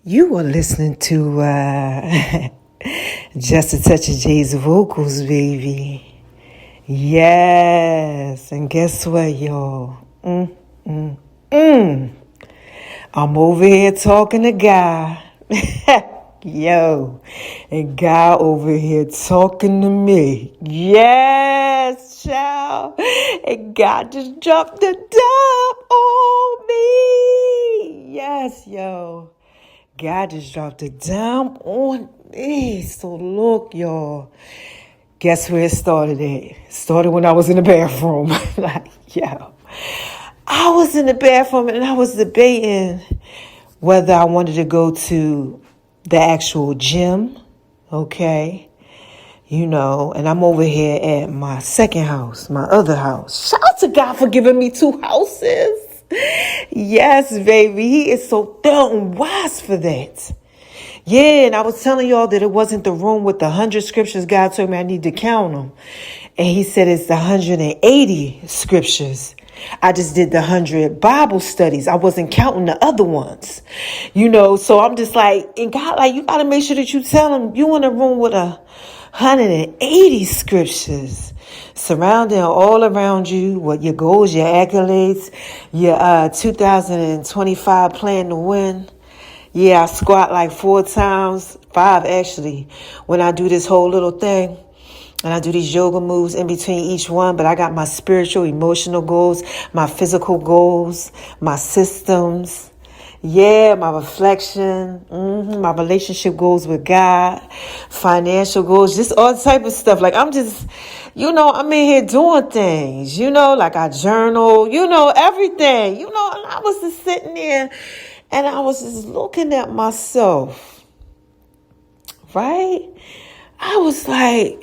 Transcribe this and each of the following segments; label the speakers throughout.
Speaker 1: You are listening to Just a Touch of Jay's vocals, baby. Yes, and guess what, y'all? I'm over here talking to God. Yo, and God over here talking to me. Yes, child. And God just dropped the dub on me. Yes, yo. God just dropped a dime on me. So look, y'all. Guess where it started at? It started when I was in the bathroom. I was in the bathroom and I was debating whether I wanted to go to the actual gym. Okay. And I'm over here at my second house, my other house. Shout out to God for giving me two houses. Yes, baby. He is so damn wise for that. Yeah, and I was telling y'all that it wasn't the room with the 100 scriptures. God told me I need to count them. And he said it's the 180 scriptures. I just did the 100 Bible studies. I wasn't counting the other ones. So I'm just like, and God, like, you got to make sure that you tell him you in a room with 180 scriptures surrounding all around you, what your goals, your accolades, your 2025 plan to win. Yeah, I squat like 5 actually, when I do this whole little thing. And I do these yoga moves in between each one. But I got my spiritual, emotional goals, my physical goals, my systems. Yeah, my reflection, my relationship goals with God, financial goals, just all type of stuff. Like I'm just, I'm in here doing things, like I journal, everything, and I was just sitting there and I was just looking at myself, right? I was like,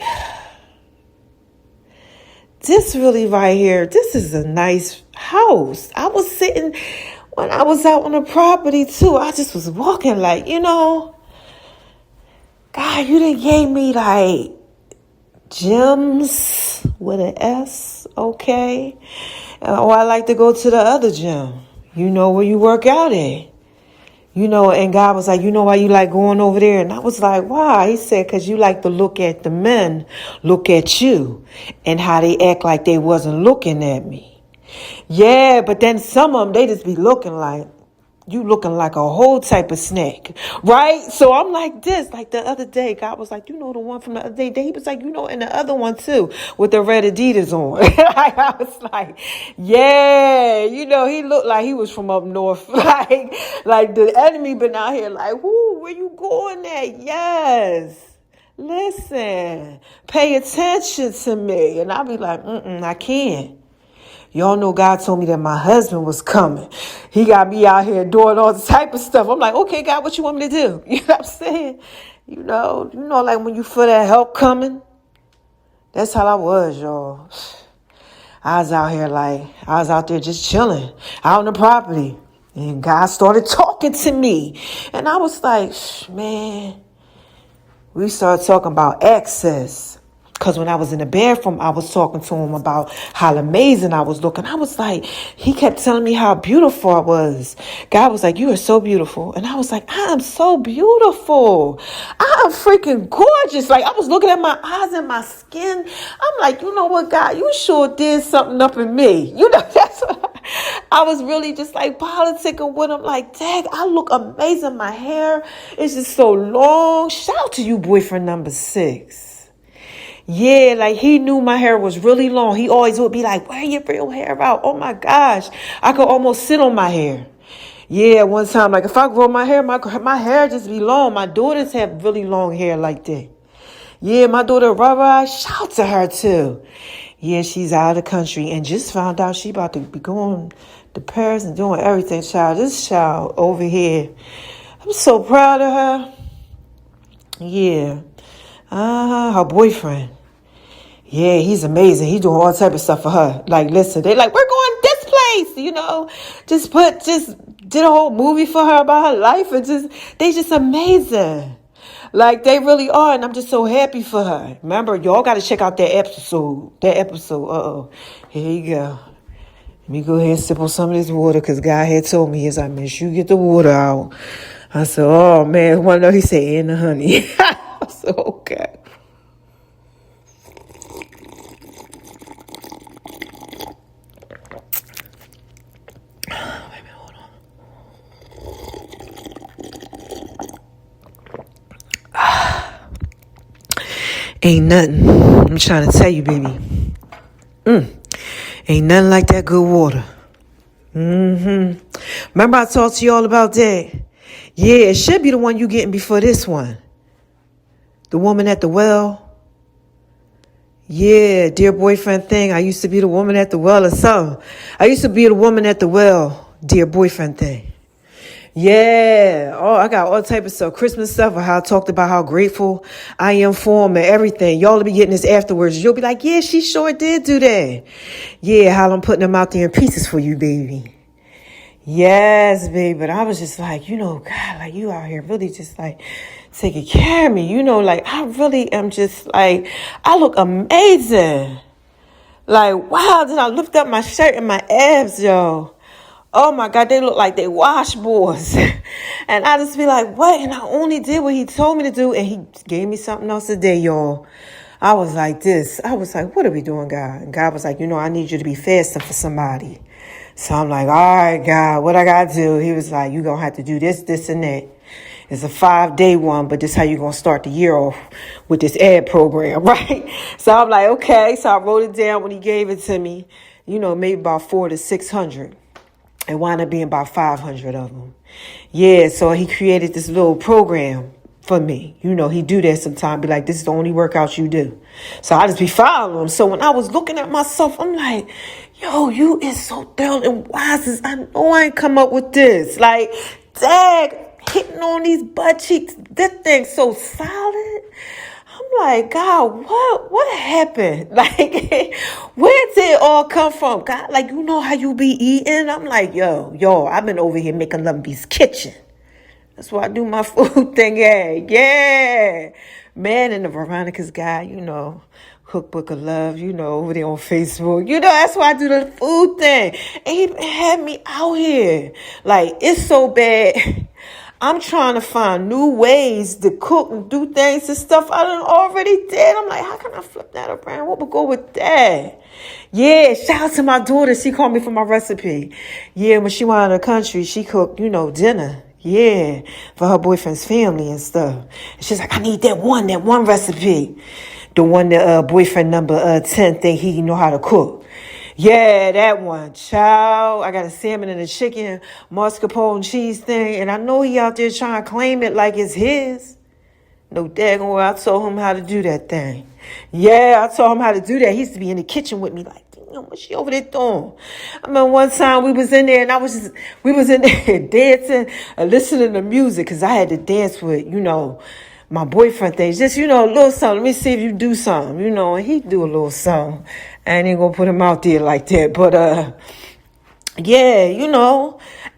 Speaker 1: this really right here, this is a nice house. I was sitting when I was out on the property too. I just was walking like, God, you done gave me like gyms with an S, okay? Or I like to go to the other gym, where you work out at. And God was like, why you like going over there? And I was like, why? He said, because you like to look at the men, look at you, and how they act like they wasn't looking at me. Yeah, but then some of them, they just be looking like a whole type of snack, right? So I'm like this, like the other day, God was like, the one from the other day, he was like, and the other one too, with the red Adidas on. I was like, yeah, he looked like he was from up north, like the enemy been out here, like, where you going at? Yes. Listen, pay attention to me. And I'll be like, I can't. Y'all know God told me that my husband was coming. He got me out here doing all the type of stuff. I'm like, okay, God, what you want me to do? You know what I'm saying? Like when you feel that help coming. That's how I was, y'all. I was out there just chilling out on the property. And God started talking to me. And I was like, man, we started talking about access. Because when I was in the bathroom, I was talking to him about how amazing I was looking. I was like, he kept telling me how beautiful I was. God was like, you are so beautiful. And I was like, I am so beautiful. I am freaking gorgeous. Like, I was looking at my eyes and my skin. I'm like, you know what, God, you sure did something up in me. That's what I was really just like politicking with him. Like, dang, I look amazing. My hair is just so long. Shout out to you, boyfriend number 6. Yeah, like he knew my hair was really long. He always would be like, wear your real hair out. Oh my gosh. I could almost sit on my hair. Yeah, one time, like if I grow my hair, my hair just be long. My daughters have really long hair like that. Yeah, my daughter, Rara, shout to her too. Yeah, she's out of the country and just found out she about to be going to Paris and doing everything, child. This child over here, I'm so proud of her. Yeah. Her boyfriend. Yeah, he's amazing. He's doing all type of stuff for her. Like, listen, they like, we're going this place, just did a whole movie for her about her life. And they just amazing. Like, they really are. And I'm just so happy for her. Remember, y'all got to check out that episode. Here you go. Let me go ahead and sip on some of this water because God had told me, as I make sure you get the water out. I said, oh, man. One day he said, and the honey. I said, okay. Ain't nothing. I'm trying to tell you, baby. Ain't nothing like that good water. Remember I talked to you all about that? Yeah, it should be the one you getting before this one. The woman at the well. Yeah, dear boyfriend thing. I used to be the woman at the well or something. I used to be the woman at the well, dear boyfriend thing. Yeah. Oh, I got all type of stuff. Christmas stuff, or how I talked about how grateful I am for him and everything. Y'all will be getting this afterwards. You'll be like, yeah, she sure did do that. Yeah, how I'm putting them out there in pieces for you, baby. Yes, baby. But I was just like, God, like you out here really just like taking care of me. Like I really am just like, I look amazing. Like, wow, did I lift up my shirt and my abs, yo? Oh my God, they look like they washboards. And I just be like, what? And I only did what he told me to do. And he gave me something else today, y'all. I was like this. I was like, what are we doing, God? And God was like, I need you to be fasting for somebody. So I'm like, all right, God, what I got to do? He was like, you're going to have to do this, this, and that. It's a 5-day one, but this is how you're going to start the year off with this ad program, right? So I'm like, okay. So I wrote it down when he gave it to me, maybe about 400 to 600. It wound up being about 500 of them. Yeah, so he created this little program for me. He do that sometimes. Be like, this is the only workout you do. So I just be following him. So when I was looking at myself, I'm like, yo, you is so thorough and wise. I know I ain't come up with this. Like, dag, hitting on these butt cheeks. This thing's so solid. I'm like, God, what happened? Like, where did it all come from? God, like, how you be eating? I'm like, yo, I've been over here making Love Bee's kitchen. That's why I do my food thing. Yeah. Man in the Veronica's Guide, Cookbook of Love, over there on Facebook. That's why I do the food thing. And he had me out here. Like, it's so bad. I'm trying to find new ways to cook and do things and stuff I done already did. I'm like, how can I flip that around? What would go with that? Yeah, shout out to my daughter. She called me for my recipe. Yeah, when she went out of the country, she cooked, dinner. Yeah, for her boyfriend's family and stuff. And she's like, I need that one recipe. The one that boyfriend number 10 think he know how to cook. Yeah, that one. Child, I got a salmon and a chicken, mascarpone and cheese thing. And I know he out there trying to claim it like it's his. No daggone way, I told him how to do that thing. Yeah, I told him how to do that. He used to be in the kitchen with me like, what's she over there doing? I remember one time we was in there and we was in there dancing and listening to music because I had to dance with, my boyfriend things. Just, a little something. Let me see if you do something, and he do a little something. I ain't gonna put him out there like that. But, yeah,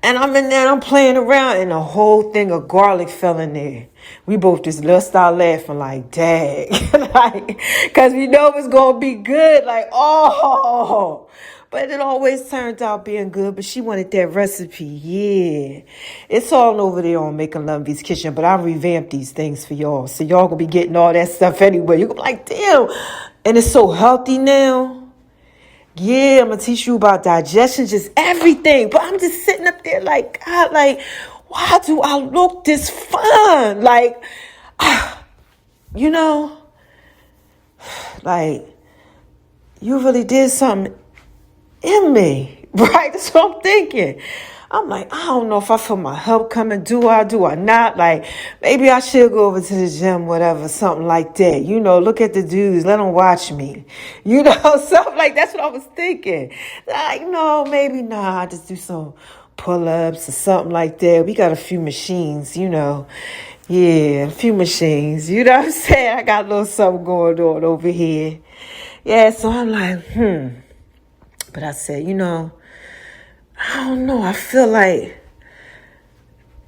Speaker 1: and I'm in there and I'm playing around and a whole thing of garlic fell in there. We both just start laughing like, dang. Like, cause we know it's gonna be good. Like, oh. But it always turned out being good. But she wanted that recipe. Yeah. It's all over there on Making Love Bee's Kitchen. But I revamped these things for y'all. So y'all gonna be getting all that stuff anyway. You're gonna be like, damn. And it's so healthy now. Yeah, I'm gonna teach you about digestion, just everything. But I'm just sitting up there like, God, like, why do I look this fun? Like, like, you really did something in me, right? That's what I'm thinking. I'm like, I don't know if I feel my help coming. Do I not? Like, maybe I should go over to the gym, whatever, something like that. Look at the dudes. Let them watch me. Something like that's what I was thinking. Like, no, maybe not. Just do some pull-ups or something like that. We got a few machines, Yeah, a few machines. You know what I'm saying? I got a little something going on over here. Yeah, so I'm like, But I said, I don't know. I feel like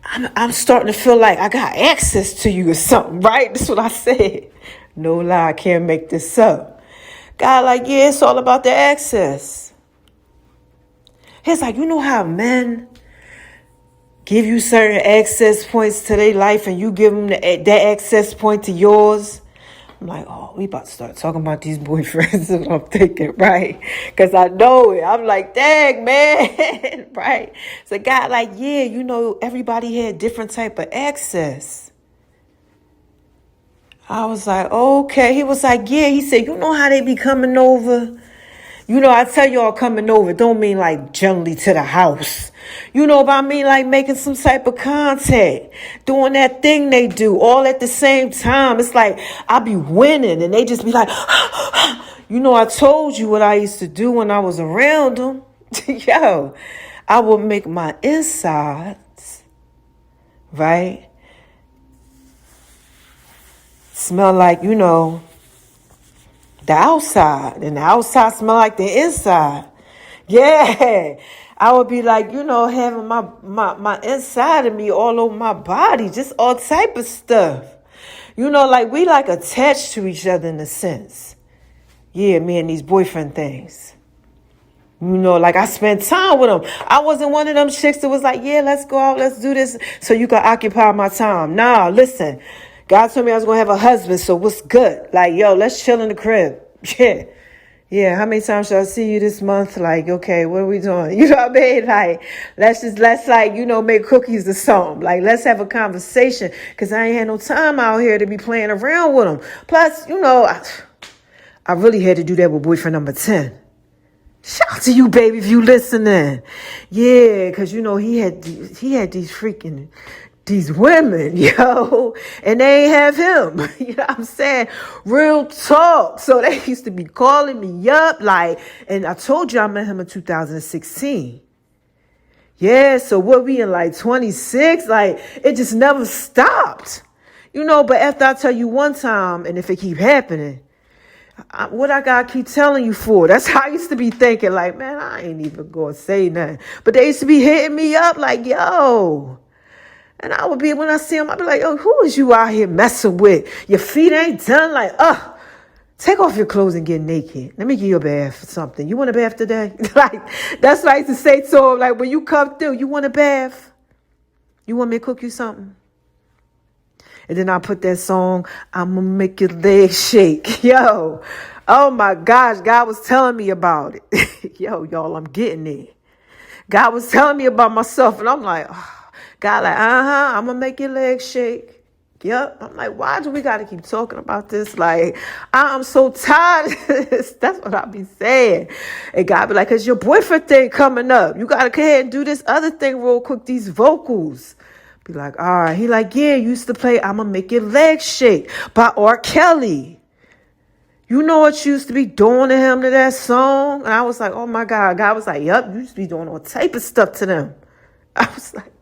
Speaker 1: I'm starting to feel like I got access to you or something, right? That's what I said. No lie, I can't make this up. God, like, yeah, it's all about the access. He's like, how men give you certain access points to their life and you give them that access point to yours. I'm like, oh, we about to start talking about these boyfriends. That's what I'm thinking, right? Because I know it. I'm like, dang, man, right? So God, like, yeah, everybody had different type of access. I was like, okay. He was like, yeah. He said, you know how they be coming over? I tell y'all coming over don't mean like generally to the house. But I mean like making some type of contact, doing that thing they do all at the same time. It's like I be winning and they just be like, I told you what I used to do when I was around them. Yo, I would make my insides, right, smell like, the outside, and the outside smell like the inside. Yeah. I would be like, having my inside of me all over my body, just all type of stuff. Like we like attached to each other in a sense. Yeah, me and these boyfriend things. Like I spent time with them. I wasn't one of them chicks that was like, yeah, let's go out, let's do this so you can occupy my time. Nah, listen. God told me I was going to have a husband, so what's good? Like, yo, let's chill in the crib. Yeah. Yeah, how many times should I see you this month? Like, okay, what are we doing? You know what I mean? Like, let's make cookies or something. Like, let's have a conversation because I ain't had no time out here to be playing around with them. Plus, I really had to do that with boyfriend number 10. Shout out to you, baby, if you listening. Yeah, because, he had these women, and they ain't have him. You know what I'm saying? Real talk. So they used to be calling me up, like, and I told you I met him in 2016. Yeah, so what we in like 26? Like, it just never stopped. But after I tell you one time, and if it keep happening, what I gotta keep telling you for? That's how I used to be thinking, like, man, I ain't even gonna say nothing. But they used to be hitting me up like, yo. And I would be, when I see him, I'd be like, oh, who is you out here messing with? Your feet ain't done. Like, take off your clothes and get naked. Let me give you a bath or something. You want a bath today? Like, that's what I used to say to him. Like, when you come through, you want a bath? You want me to cook you something? And then I put that song, I'm going to make your legs shake. Yo, oh my gosh, God was telling me about it. Yo, y'all, I'm getting it. God was telling me about myself, and I'm like, God, like, I'm going to make your legs shake. Yep. I'm like, why do we got to keep talking about this? Like, I'm so tired of this. That's what I be saying. And God be like, because your boyfriend thing coming up. You got to go ahead and do this other thing real quick, these vocals. Be like, all right. He like, yeah, you used to play I'm going to Make Your Legs Shake by R. Kelly. You know what you used to be doing to him to that song? And I was like, oh my God. God was like, yep, you used to be doing all type of stuff to them. I was like,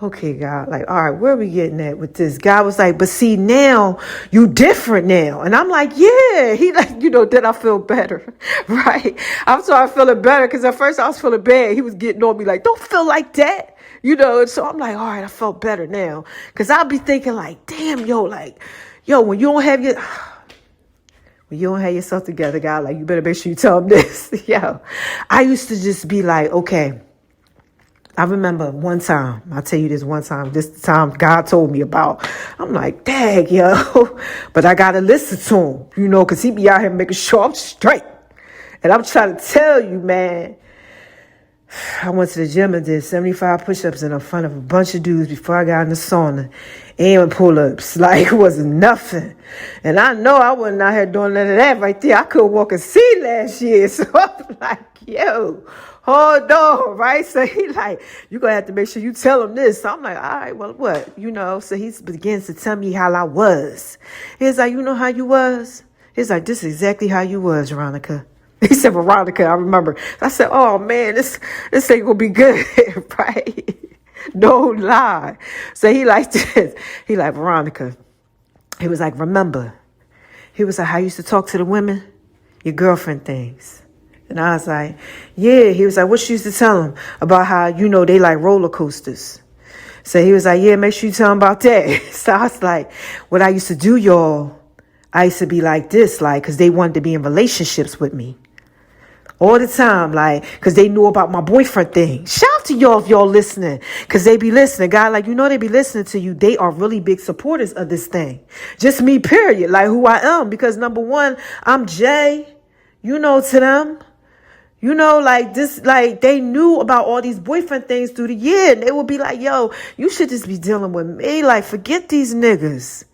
Speaker 1: okay, God, like, all right, where are we getting at with this? God was like, but see, now you different now. And I'm like, yeah. He like, then I feel better, right? I'm starting feeling better because at first I was feeling bad. He was getting on me like, don't feel like that. And so I'm like, all right, I felt better now. Because I'll be thinking like, damn, when you don't have yourself together, God, like, you better make sure you tell him this. Yo, I used to just be like, okay. I remember one time, I'll tell you this time God told me about. I'm like, dang, yo. But I got to listen to him, because he be out here making sure I'm straight. And I'm trying to tell you, man, I went to the gym and did 75 push-ups in front of a bunch of dudes before I got in the sauna. And pull-ups. Like, it wasn't nothing. And I know I wasn't out here doing none of that right there. I couldn't walk and see last year. So I'm like, yo, hold on, right? So he like, you're going to have to make sure you tell him this. So I'm like, all right, well, what? So he begins to tell me how I was. He's like, you know how you was? He's like, this is exactly how you was, Veronica. He said, Veronica, I remember. I said, oh, man, this ain't going to be good, right? No lie. So he like this. He like, Veronica. He was like, remember. He was like, how you used to talk to the women? Your girlfriend things. And I was like, yeah. He was like, what you used to tell them about how, they like roller coasters. So he was like, yeah, make sure you tell them about that. So I was like, what I used to do, y'all, I used to be like this, like, because they wanted to be in relationships with me. all the time, like, because they knew about my boyfriend thing. Shout out to y'all if y'all listening, because they be listening. God, like, they be listening to you. They are really big supporters of this thing. Just me, period, like who I am, because number one, I'm Jay, to them. Like this, like they knew about all these boyfriend things through the year. And they would be like, yo, you should just be dealing with me. Like, forget these niggas.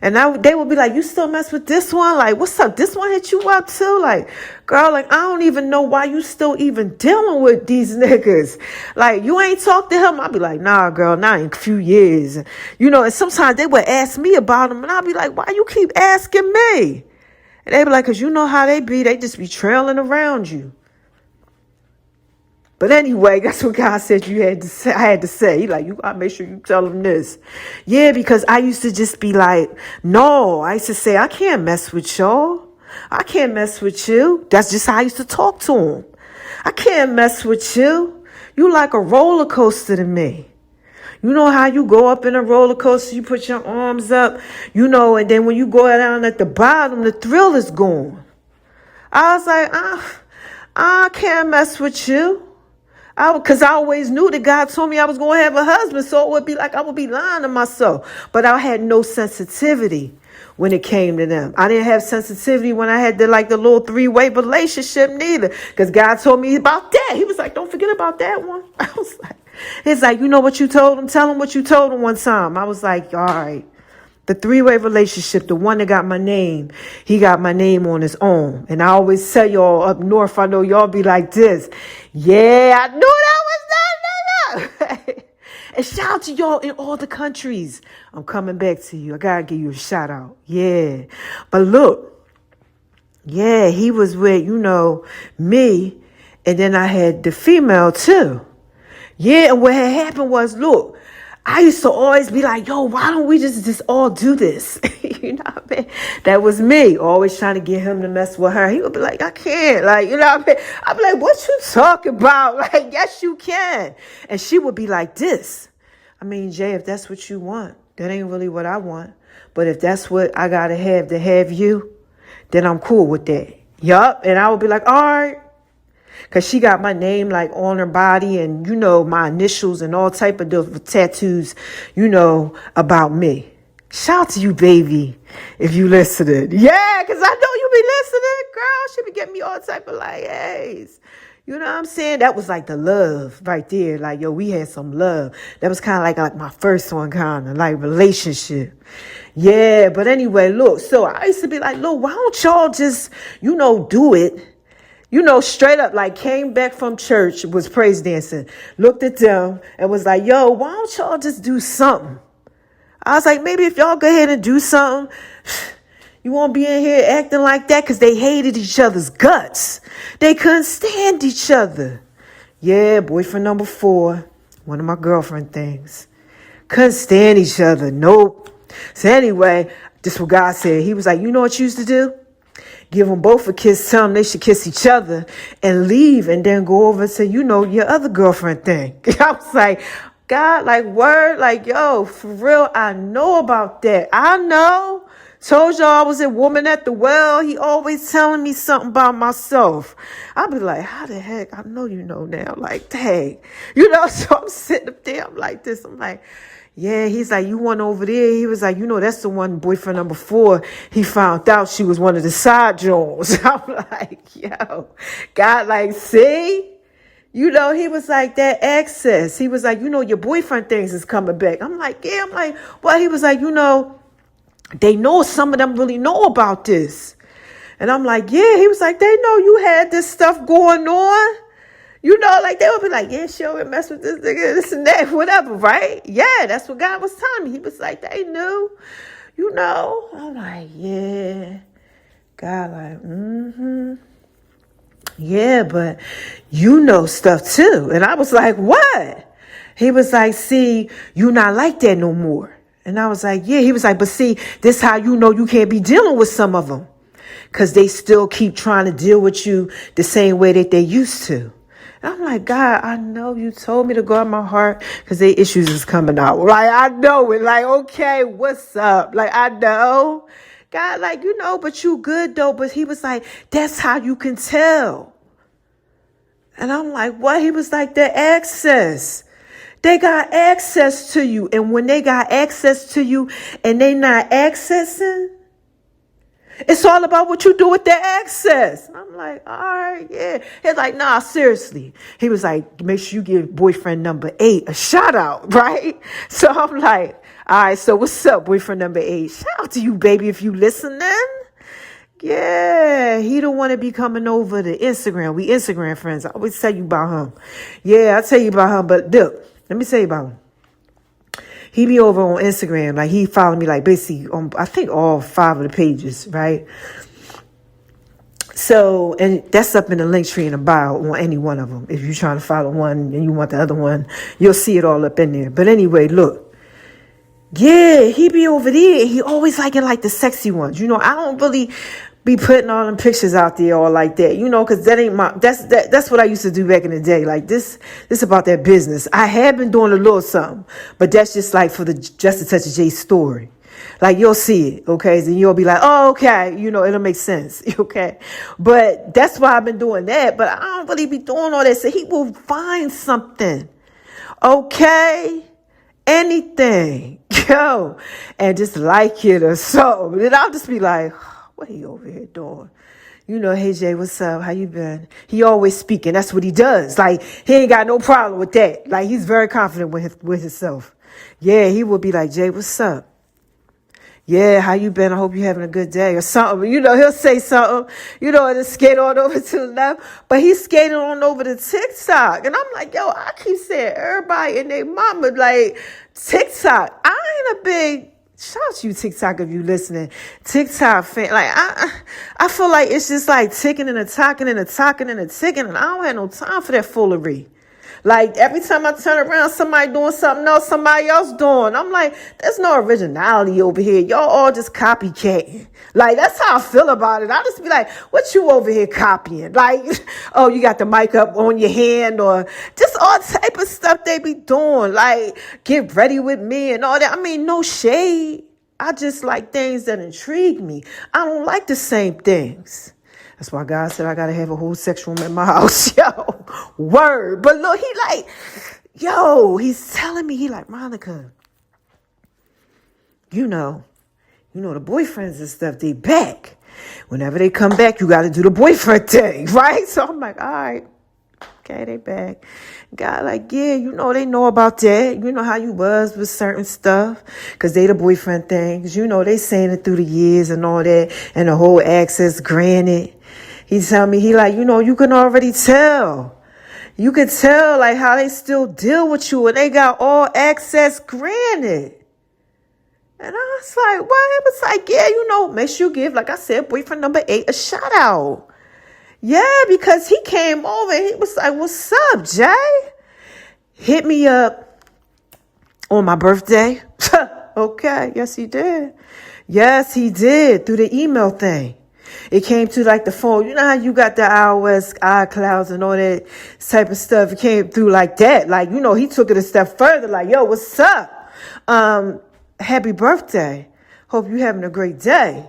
Speaker 1: And they would be like, you still mess with this one? Like, what's up? This one hit you up too? Like, girl, like, I don't even know why you still even dealing with these niggas. Like, you ain't talked to him? I'd be like, nah, girl, not in a few years. And sometimes they would ask me about him. And I'd be like, why you keep asking me? And they'd be like, because you know how they be. They just be trailing around you. But anyway, that's what God said you had to say. I had to say, He like, you gotta make sure you tell them this. Yeah, because I used to just be like, no. I used to say, I can't mess with y'all. I can't mess with you. That's just how I used to talk to him. I can't mess with you. You like a roller coaster to me. You know how you go up in a roller coaster, you put your arms up, and then when you go down at the bottom, the thrill is gone. I was like, I can't mess with you. Because I always knew that God told me I was going to have a husband. So it would be like I would be lying to myself. But I had no sensitivity when it came to them. I didn't have sensitivity when I had the little 3-way relationship neither. Because God told me about that. He was like, don't forget about that one. I was like, it's like, you know what you told him? Tell him what you told him one time. I was like, all right. The 3-way relationship, the one that got my name, he got my name on his own. And I always tell y'all up north, I know y'all be like this. Yeah, I knew that was that. And shout out to y'all in all the countries. I'm coming back to you. I got to give you a shout out. Yeah. But look, yeah, he was with, me. And then I had the female too. Yeah, and what had happened was, look, I used to always be like, yo, why don't we just all do this? You know what I mean? That was me, always trying to get him to mess with her. He would be like, I can't. Like, you know what I mean? I'd be like, what you talking about? Like, yes, you can. And she would be like this. I mean, Jay, if that's what you want, that ain't really what I want. But if that's what I got to have you, then I'm cool with that. Yup. And I would be like, all right. Because she got my name like on her body and, my initials and all type of different tattoos, about me. Shout out to you, baby, if you listening. Yeah, because I know you be listening, girl. She be getting me all type of hey. You know what I'm saying? That was like the love right there. Like, yo, we had some love. That was kind of like my first one, kind of like relationship. Yeah, but anyway, look. So I used to be like, look, why don't y'all just, do it? Straight up, like came back from church, was praise dancing, looked at them and was like, yo, why don't y'all just do something? I was like, maybe if y'all go ahead and do something, you won't be in here acting like that, because they hated each other's guts. They couldn't stand each other. Yeah, boyfriend number 4, one of my girlfriend things. Couldn't stand each other. Nope. So anyway, this is what God said. He was like, you know what you used to do? Give them both a kiss, tell them they should kiss each other and leave, and then go over and say, your other girlfriend thing. I was like, God, like, word, like, yo, for real, I know about that. I know. Told y'all I was a woman at the well. He always telling me something about myself. I'll be like, how the heck? I know you know now. Like, dang. So I'm sitting up there. I'm like this. I'm like, yeah, he's like, you went over there. He was like, that's the one, boyfriend number 4. He found out she was one of the side Jones. I'm like, yo, God, like, see? He was like, that access. He was like, your boyfriend things is coming back. I'm like, yeah. I'm like, well, he was like, they know, some of them really know about this. And I'm like, yeah. He was like, they know you had this stuff going on. Like they would be like, yeah, sure, we mess with this nigga, this and that, whatever, right? Yeah, that's what God was telling me. He was like, they knew, I'm like, yeah. God, like, yeah, but stuff too. And I was like, what? He was like, see, you not like that no more. And I was like, yeah. He was like, but see, this how you can't be dealing with some of them, because they still keep trying to deal with you the same way that they used to. I'm like, God, I know you told me to guard my heart because their issues is coming out. Like, I know it. Like, okay, what's up? Like, I know. God, like, but you good though. But he was like, that's how you can tell. And I'm like, what? He was like, the access. They got access to you. And when they got access to you and they not accessing, it's all about what you do with the access. And I'm like, all right, yeah. He's like, nah, seriously. He was like, make sure you give boyfriend number 8 a shout out, right? So I'm like, all right, so what's up, boyfriend number 8? Shout out to you, baby, if you listening. Yeah, he don't want to be coming over to Instagram. We Instagram friends. I always tell you about him. Yeah, I'll tell you about him. But look, let me tell you about him. He be over on Instagram. Like, he followed me, like, basically on, I think, all 5 of the pages, right? So, and that's up in the link tree in the bio on any one of them. If you're trying to follow one and you want the other one, you'll see it all up in there. But anyway, look. Yeah, he be over there. And he always liking, like, the sexy ones. You know, I don't really be putting all them pictures out there all like that, you know, because that ain't my, that's what I used to do back in the day. Like, this about that business. I have been doing a little something, but that's just like for the Just a Touch of Jay story. Like, you'll see it, okay? And you'll be like, oh, okay, you know, it'll make sense, okay? But that's why I've been doing that, but I don't really be doing all that. So he will find something, okay? Anything, yo, and just like it or so. Then I'll just be like, what he over here doing? You know, hey, Jay, what's up? How you been? He always speaking. That's what he does. Like, he ain't got no problem with that. Like, he's very confident with himself. Yeah, he will be like, Jay, what's up? Yeah, how you been? I hope you're having a good day or something. You know, he'll say something, you know, and then skate on over to the left. But he's skating on over to TikTok. And I'm like, yo, I keep saying everybody and their mama, like, TikTok. I ain't a big, shout out to you, TikTok, if you listening. TikTok fan. Like, I feel like it's just like ticking and a talking and a talking and a ticking. And I don't have no time for that foolery. Like, every time I turn around, somebody doing something else, somebody else doing. I'm like, there's no originality over here. Y'all all just copycatting. Like, that's how I feel about it. I just be like, what you over here copying? Like, oh, you got the mic up on your hand, or just all type of stuff they be doing. Like, get ready with me and all that. I mean, no shade. I just like things that intrigue me. I don't like the same things. That's why God said I got to have a whole sex room in my house. Yo, word. But look, he like, yo, he's telling me, he like, Monica, you know, the boyfriends and stuff, they back. Whenever they come back, you got to do the boyfriend thing, right? So I'm like, all right, okay, they back. God like, yeah, you know, they know about that. You know how you was with certain stuff, because they the boyfriend things. You know, they saying it through the years and all that, and the whole access granted. He tell me, he like, you know, you can already tell. You could tell, like, how they still deal with you, and they got all access granted. And I was like, what? It was like, yeah, you know, make sure you give, like I said, boyfriend number 8 a shout out. Yeah, because he came over and he was like, what's up, Jay? Hit me up on my birthday. Okay, yes, he did. Yes, he did, through the email thing. It came to like the phone. You know how you got the iOS, iClouds and all that type of stuff. It came through like that. Like, you know, he took it a step further. Like, yo, what's up? Happy birthday. Hope you having a great day.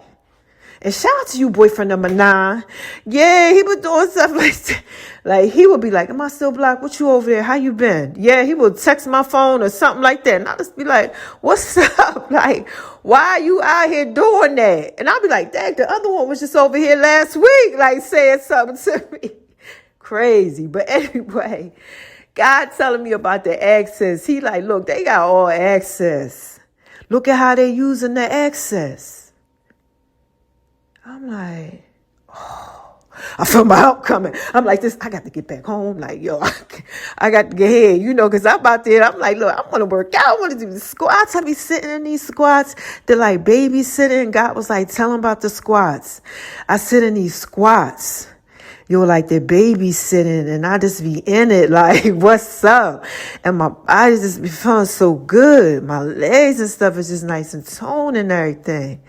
Speaker 1: And shout out to you, boyfriend number 9. Yeah, he was doing stuff like that. Like, he would be like, am I still blocked? What you over there? How you been? Yeah, he would text my phone or something like that. And I'll just be like, what's up? Like, why are you out here doing that? And I'll be like, dang, the other one was just over here last week, like, saying something to me. Crazy. But anyway, God telling me about the access. He like, look, they got all access. Look at how they using the access. I'm like, oh, I feel my help coming. I'm like, this, I got to get back home. Like, yo, I got to get ahead, you know, because I'm out there. I'm like, look, I want to work out. I want to do the squats. I be sitting in these squats. They're like babysitting. And God was like, tell them about the squats. I sit in these squats. Yo, like they're babysitting, and I just be in it, like, what's up? And my body just be feeling so good. My legs and stuff is just nice and toned and everything.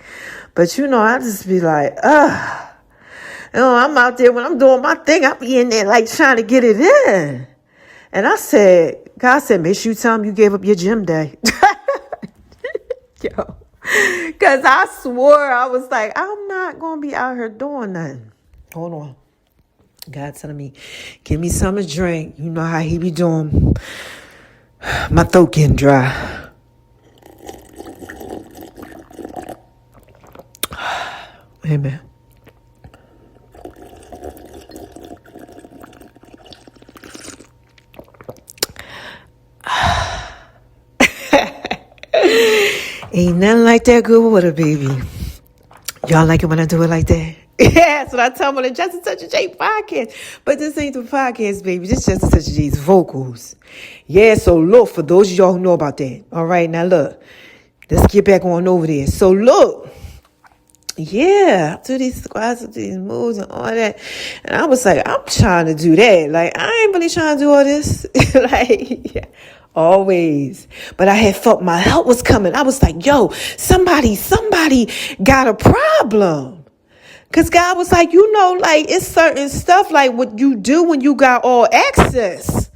Speaker 1: But, you know, I just be like, ugh. You know, I'm out there when I'm doing my thing. I be in there, like, trying to get it in. And I said, God said, make sure you tell him you gave up your gym day. Yo. Because I swore, I was like, I'm not going to be out here doing nothing. Hold on. God telling me, give me something to drink. You know how he be doing. My throat getting dry. Amen. Ain't nothing like that good water, baby. Y'all like it when I do it like that? Yeah, that's what I tell them on the Just a Touch of J podcast. But this ain't the podcast, baby. This Just a Touch of J's vocals. Yeah, so look, for those of y'all who know about that. All right, now look. Let's get back on over there. So look. Yeah, I do these squats, I do these moves and all that. And I was like, I'm trying to do that. Like, I ain't really trying to do all this. Like, yeah. Always. But I had felt my help was coming. I was like, yo, somebody got a problem. Because God was like, you know, like it's certain stuff like what you do when you got all access.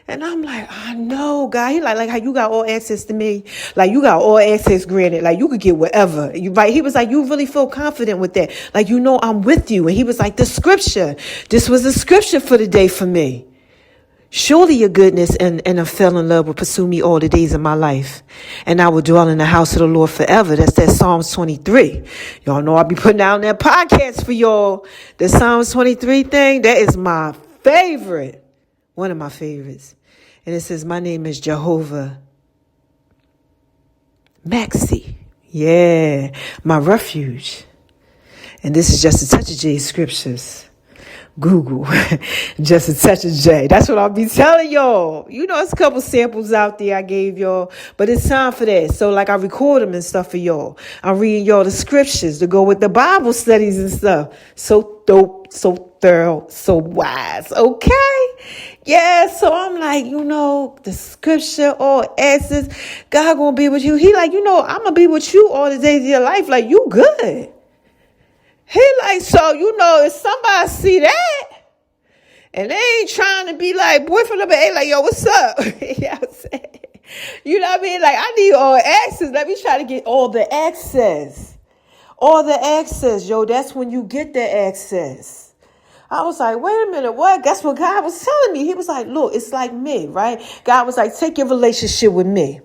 Speaker 1: And I'm like, I know, God. He like how you got all access to me. Like you got all access granted. Like you could get whatever. Right? He was like, you really feel confident with that. Like, you know, I'm with you. And he was like, the scripture. This was the scripture for the day for me. Surely your goodness and a fell in love will pursue me all the days of my life. And I will dwell in the house of the Lord forever. That's that Psalms 23. Y'all know I'll be putting out that podcast for y'all. The Psalms 23 thing, that is my favorite. One of my favorites. And it says, my name is Jehovah Maxi. Yeah, my refuge. And this is Just a Touch of J scriptures. Google, Just a Touch of J. That's what I'll be telling y'all. You know, it's a couple samples out there I gave y'all, but it's time for that. So like I record them and stuff for y'all. I'm reading y'all the scriptures to go with the Bible studies and stuff. So dope, so thorough, so wise. Okay. Yeah. So I'm like, you know, the scripture, all answers, God gonna be with you. He like, you know, I'm gonna be with you all the days of your life. Like, you good. He like, so, you know, if somebody see that and they ain't trying to be like boyfriend number 8, like, yo, what's up? You know what I'm saying? You know what I mean? Like, I need all access. Let me try to get all the access. All the access, yo. That's when you get the access. I was like, wait a minute, what? That's what God was telling me. He was like, look, it's like me, right? God was like, take your relationship with me.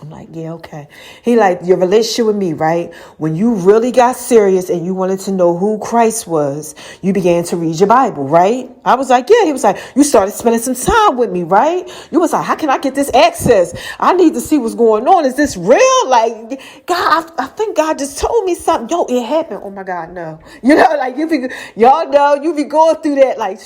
Speaker 1: I'm like, yeah, okay. He like, your relationship with me, right? When you really got serious and you wanted to know who Christ was, you began to read your Bible, right? I was like, yeah. He was like, you started spending some time with me, right? You was like, how can I get this access? I need to see what's going on. Is this real? Like, God, I think God just told me something. Yo, it happened. Oh my God, no. You know, like y'all know, you be going through that, like,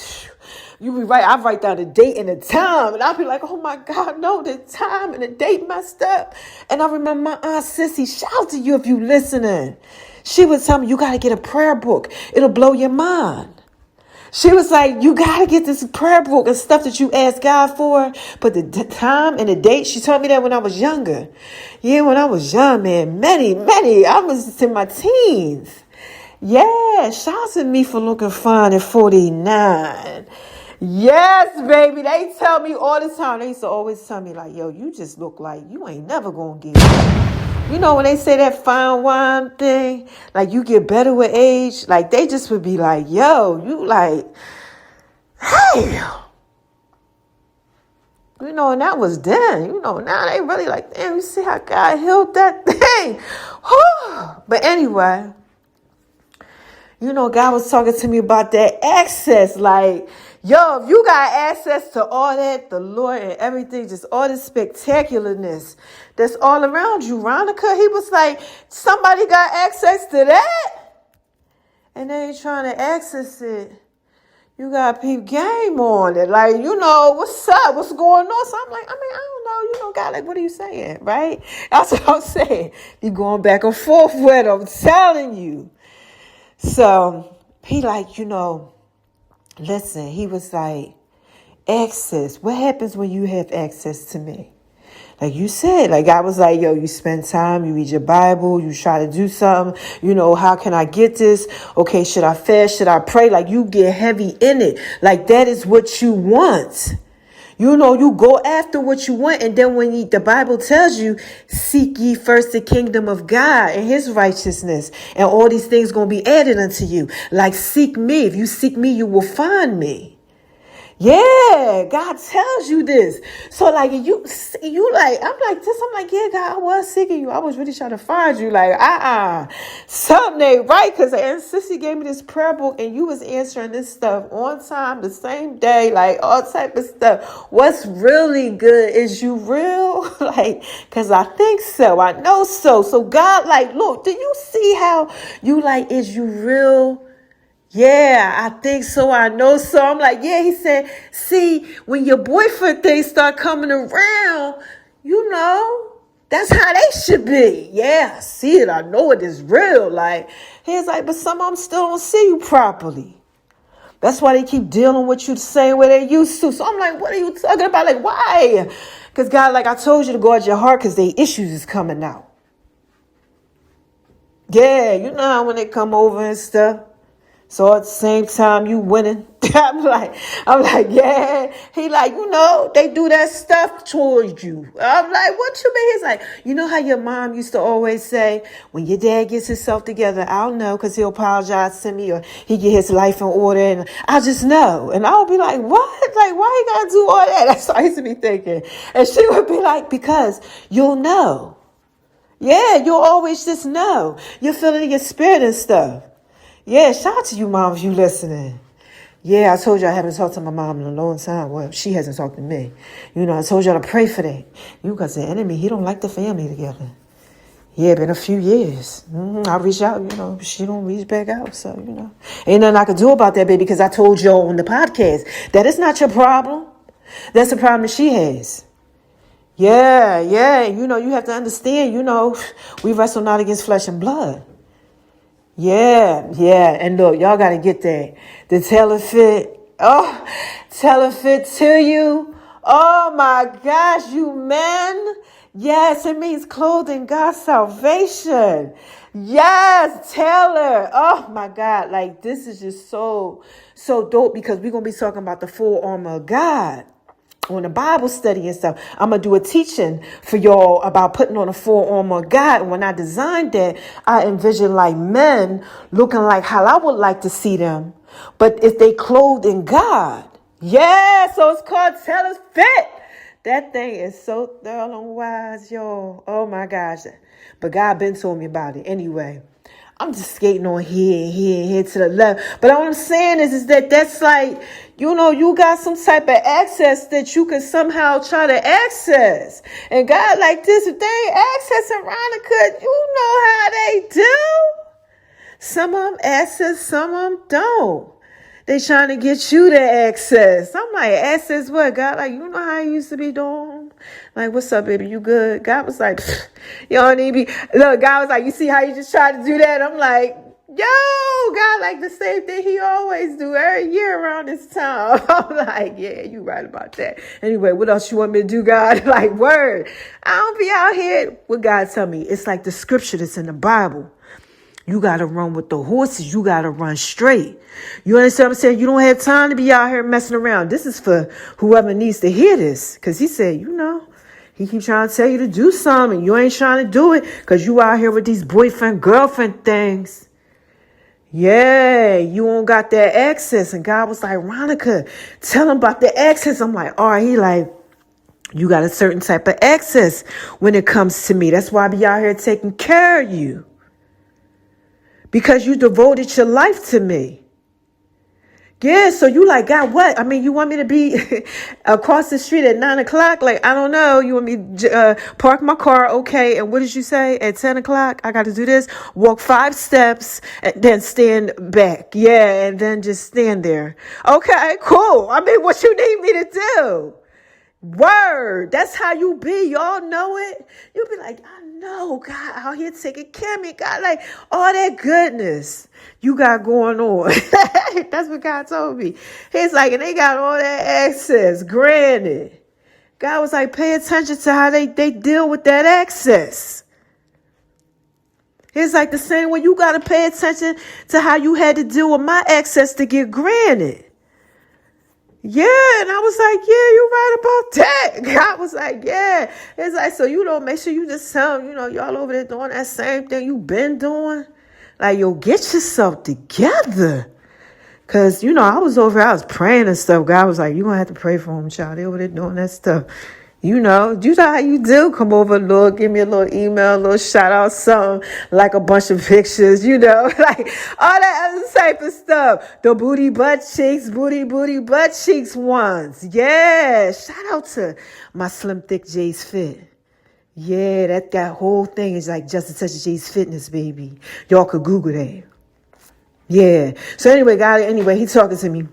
Speaker 1: you be right. I write down the date and the time, and I'll be like, "Oh my God, no, the time and the date messed up." And I remember my aunt Sissy. Shout out to you if you listening. She would tell me, "You got to get a prayer book. It'll blow your mind." She was like, "You got to get this prayer book and stuff that you ask God for, but the time and the date." She told me that when I was younger. Yeah, when I was young, man, many. I was in my teens. Yeah, shout out to me for looking fine at 49. Yes, baby. They tell me all the time. They used to always tell me like, yo, you just look like you ain't never going to get it. You know, when they say that fine wine thing, like you get better with age, like they just would be like, yo, you like, hey. You know, and that was then. You know, now they really like, damn, you see how God healed that thing. But anyway, you know, God was talking to me about that access. Like, yo, if you got access to all that, the Lord and everything, just all this spectacularness that's all around you, Ronica, he was like, somebody got access to that? And they ain't trying to access it. You got to peep game on it. Like, you know, what's up? What's going on? So I'm like, I don't know. You know, God, like, what are you saying? Right? That's what I'm saying. You going back and forth with him. I'm telling you. So he like, you know, listen, he was like, access. What happens when you have access to me? Like you said, like I was like, yo, you spend time, you read your Bible, you try to do something, you know, how can I get this? Okay, should I fast? Should I pray? Like you get heavy in it. Like that is what you want. You go after what you want. And then when the Bible tells you, seek ye first the kingdom of God and his righteousness, and all these things going to be added unto you. Like, seek me. If you seek me, you will find me. Yeah, God tells you this. So like you like, I'm like this. I'm like, yeah, God, I was seeking you. I was really trying to find you. Like, something ain't right. Cause and Sissy gave me this prayer book, and you was answering this stuff on time, the same day, like all type of stuff. What's really good is you real? Like, cause I think so. I know so. So God, like, look, do you see how you like? Is you real? Yeah, I think so. I know so. I'm like, yeah, he said, see, when your boyfriend things start coming around, that's how they should be. Yeah, I see it. I know it is real. Like, he's like, but some of them still don't see you properly. That's why they keep dealing with you the same way they used to. So I'm like, what are you talking about? Like, why? Because God, like I told you to guard your heart because their issues is coming out. Yeah, you know how when they come over and stuff. So at the same time, you winning. I'm like, yeah. He like, they do that stuff towards you. I'm like, what you mean? He's like, you know how your mom used to always say, when your dad gets himself together, I'll know because he'll apologize to me or he get his life in order and I'll just know. And I'll be like, what? Like, why you gotta do all that? That's what I used to be thinking. And she would be like, because you'll know. Yeah, you'll always just know. You'll feel it in your spirit and stuff. Yeah, shout out to you moms, you listening. Yeah, I told you I haven't talked to my mom in a long time. Well, she hasn't talked to me. I told y'all to pray for that. Because the enemy, he don't like the family together. Yeah, been a few years. I reach out, she don't reach back out. So, ain't nothing I can do about that, baby, because I told y'all on the podcast that it's not your problem. That's the problem that she has. Yeah. You have to understand, we wrestle not against flesh and blood. Yeah. And look, y'all got to get that. The tailor fit. Oh, tailor fit to you. Oh my gosh, you men. Yes, it means clothing God's salvation. Yes, tailor. Oh my God. Like, this is just so dope because we're going to be talking about the full armor of God. On a Bible study and stuff, I'm going to do a teaching for y'all about putting on a full armor of God. And when I designed that, I envisioned like men looking like how I would like to see them. But if they clothed in God. Yeah, so it's called Tailor's Fit. That thing is so thorough and wise, y'all. Oh my gosh. But God been told me about it. Anyway, I'm just skating on here to the left. But what I'm saying is that's like, you got some type of access that you can somehow try to access. And God like this, if they ain't accessing Ronica, you know how they do. Some of them access, some of them don't. They trying to get you to access. I'm like, access what? God, like, you know how you used to be doing? Like, what's up, baby? You good? God was like, you don't need me. Look, God was like, you see how you just tried to do that? I'm like, yo, God, like the same thing he always do every year around this time. I'm like, yeah, you right about that. Anyway, what else you want me to do, God? Like, word. I don't be out here. What God tell me? It's like the scripture that's in the Bible. You got to run with the horses. You got to run straight. You understand what I'm saying? You don't have time to be out here messing around. This is for whoever needs to hear this. Because he said, he keep trying to tell you to do something. You ain't trying to do it because you out here with these boyfriend, girlfriend things. Yeah, you don't got that access. And God was like, Ronica, tell him about the access. I'm like, all right. He like, you got a certain type of access when it comes to me. That's why I be out here taking care of you. Because you devoted your life to me. Yeah, so you like, God, what? I mean, you want me to be across the street at 9 o'clock? Like, I don't know. You want me to park my car? Okay. And what did you say? At 10 o'clock, I got to do this. Walk 5 steps and then stand back. Yeah, and then just stand there. Okay, cool. I mean, what you need me to do? Word. That's how you be. Y'all know it. You'll be like, I know God out here taking care of me. God, like all that goodness you got going on. That's what God told me. He's like, and they got all that access. Granted. God was like, pay attention to how they deal with that access. It's like the same way you got to pay attention to how you had to deal with my access to get granted. Yeah, and I was like, yeah, you're right about that. God was like, yeah. It's like, so make sure you just tell them, y'all over there doing that same thing you been doing. Like, get yourself together. Because, I was praying and stuff. God was like, you're going to have to pray for them, child. They over there doing that stuff. You know how you do. Come over, look, give me a little email, a little shout out, something, like a bunch of pictures, like all that other type of stuff. The booty butt cheeks ones. Yeah. Shout out to my Slim Thick J's Fit. Yeah, that whole thing is like Just a Touch of J's Fitness, baby. Y'all could Google that. Yeah. So anyway, he talking to me.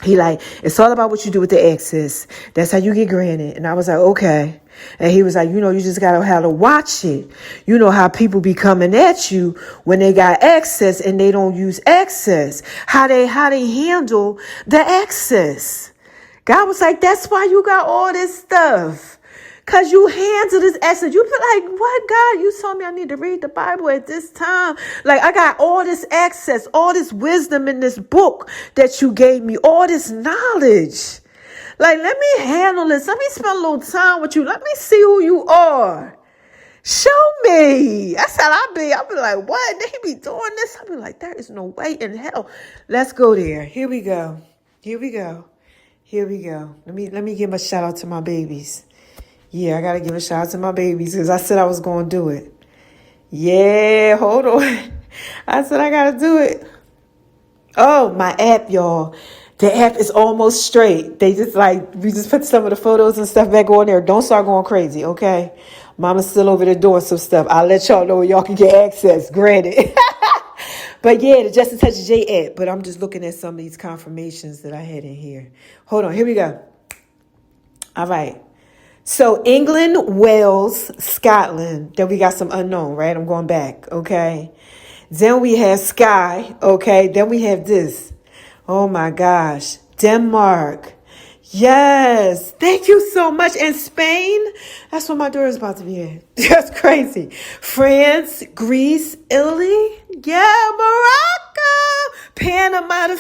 Speaker 1: He like, it's all about what you do with the exes. That's how you get granted. And I was like, okay. And he was like, you just got to how to watch it. You know how people be coming at you when they got excess and they don't use excess. How they handle the excess. God was like, that's why you got all this stuff. Because you handle this excess. You be like, what, God? You told me I need to read the Bible at this time. Like, I got all this access, all this wisdom in this book that you gave me, all this knowledge. Like, let me handle this. Let me spend a little time with you. Let me see who you are. Show me. That's how I be. I be like, what? They be doing this? I be like, there is no way in hell. Let's go there. Here we go. Let me give a shout out to my babies. Yeah, I got to give a shout out to my babies because I said I was going to do it. Yeah, hold on. I said I got to do it. Oh, my app, y'all. The app is almost straight. We just put some of the photos and stuff back on there. Don't start going crazy, okay? Mama's still over there doing some stuff. I'll let y'all know where y'all can get access, granted. But yeah, the Just a Touch of J app. But I'm just looking at some of these confirmations that I had in here. Hold on, here we go. All right. So England, Wales, Scotland. Then we got some unknown, right? I'm going back, okay? Then we have Sky, okay? Then we have this. Oh my gosh. Denmark. Yes. Thank you so much. And Spain. That's where my daughter's about to be at. That's crazy. France, Greece, Italy. Yeah, Morocco. Panama, the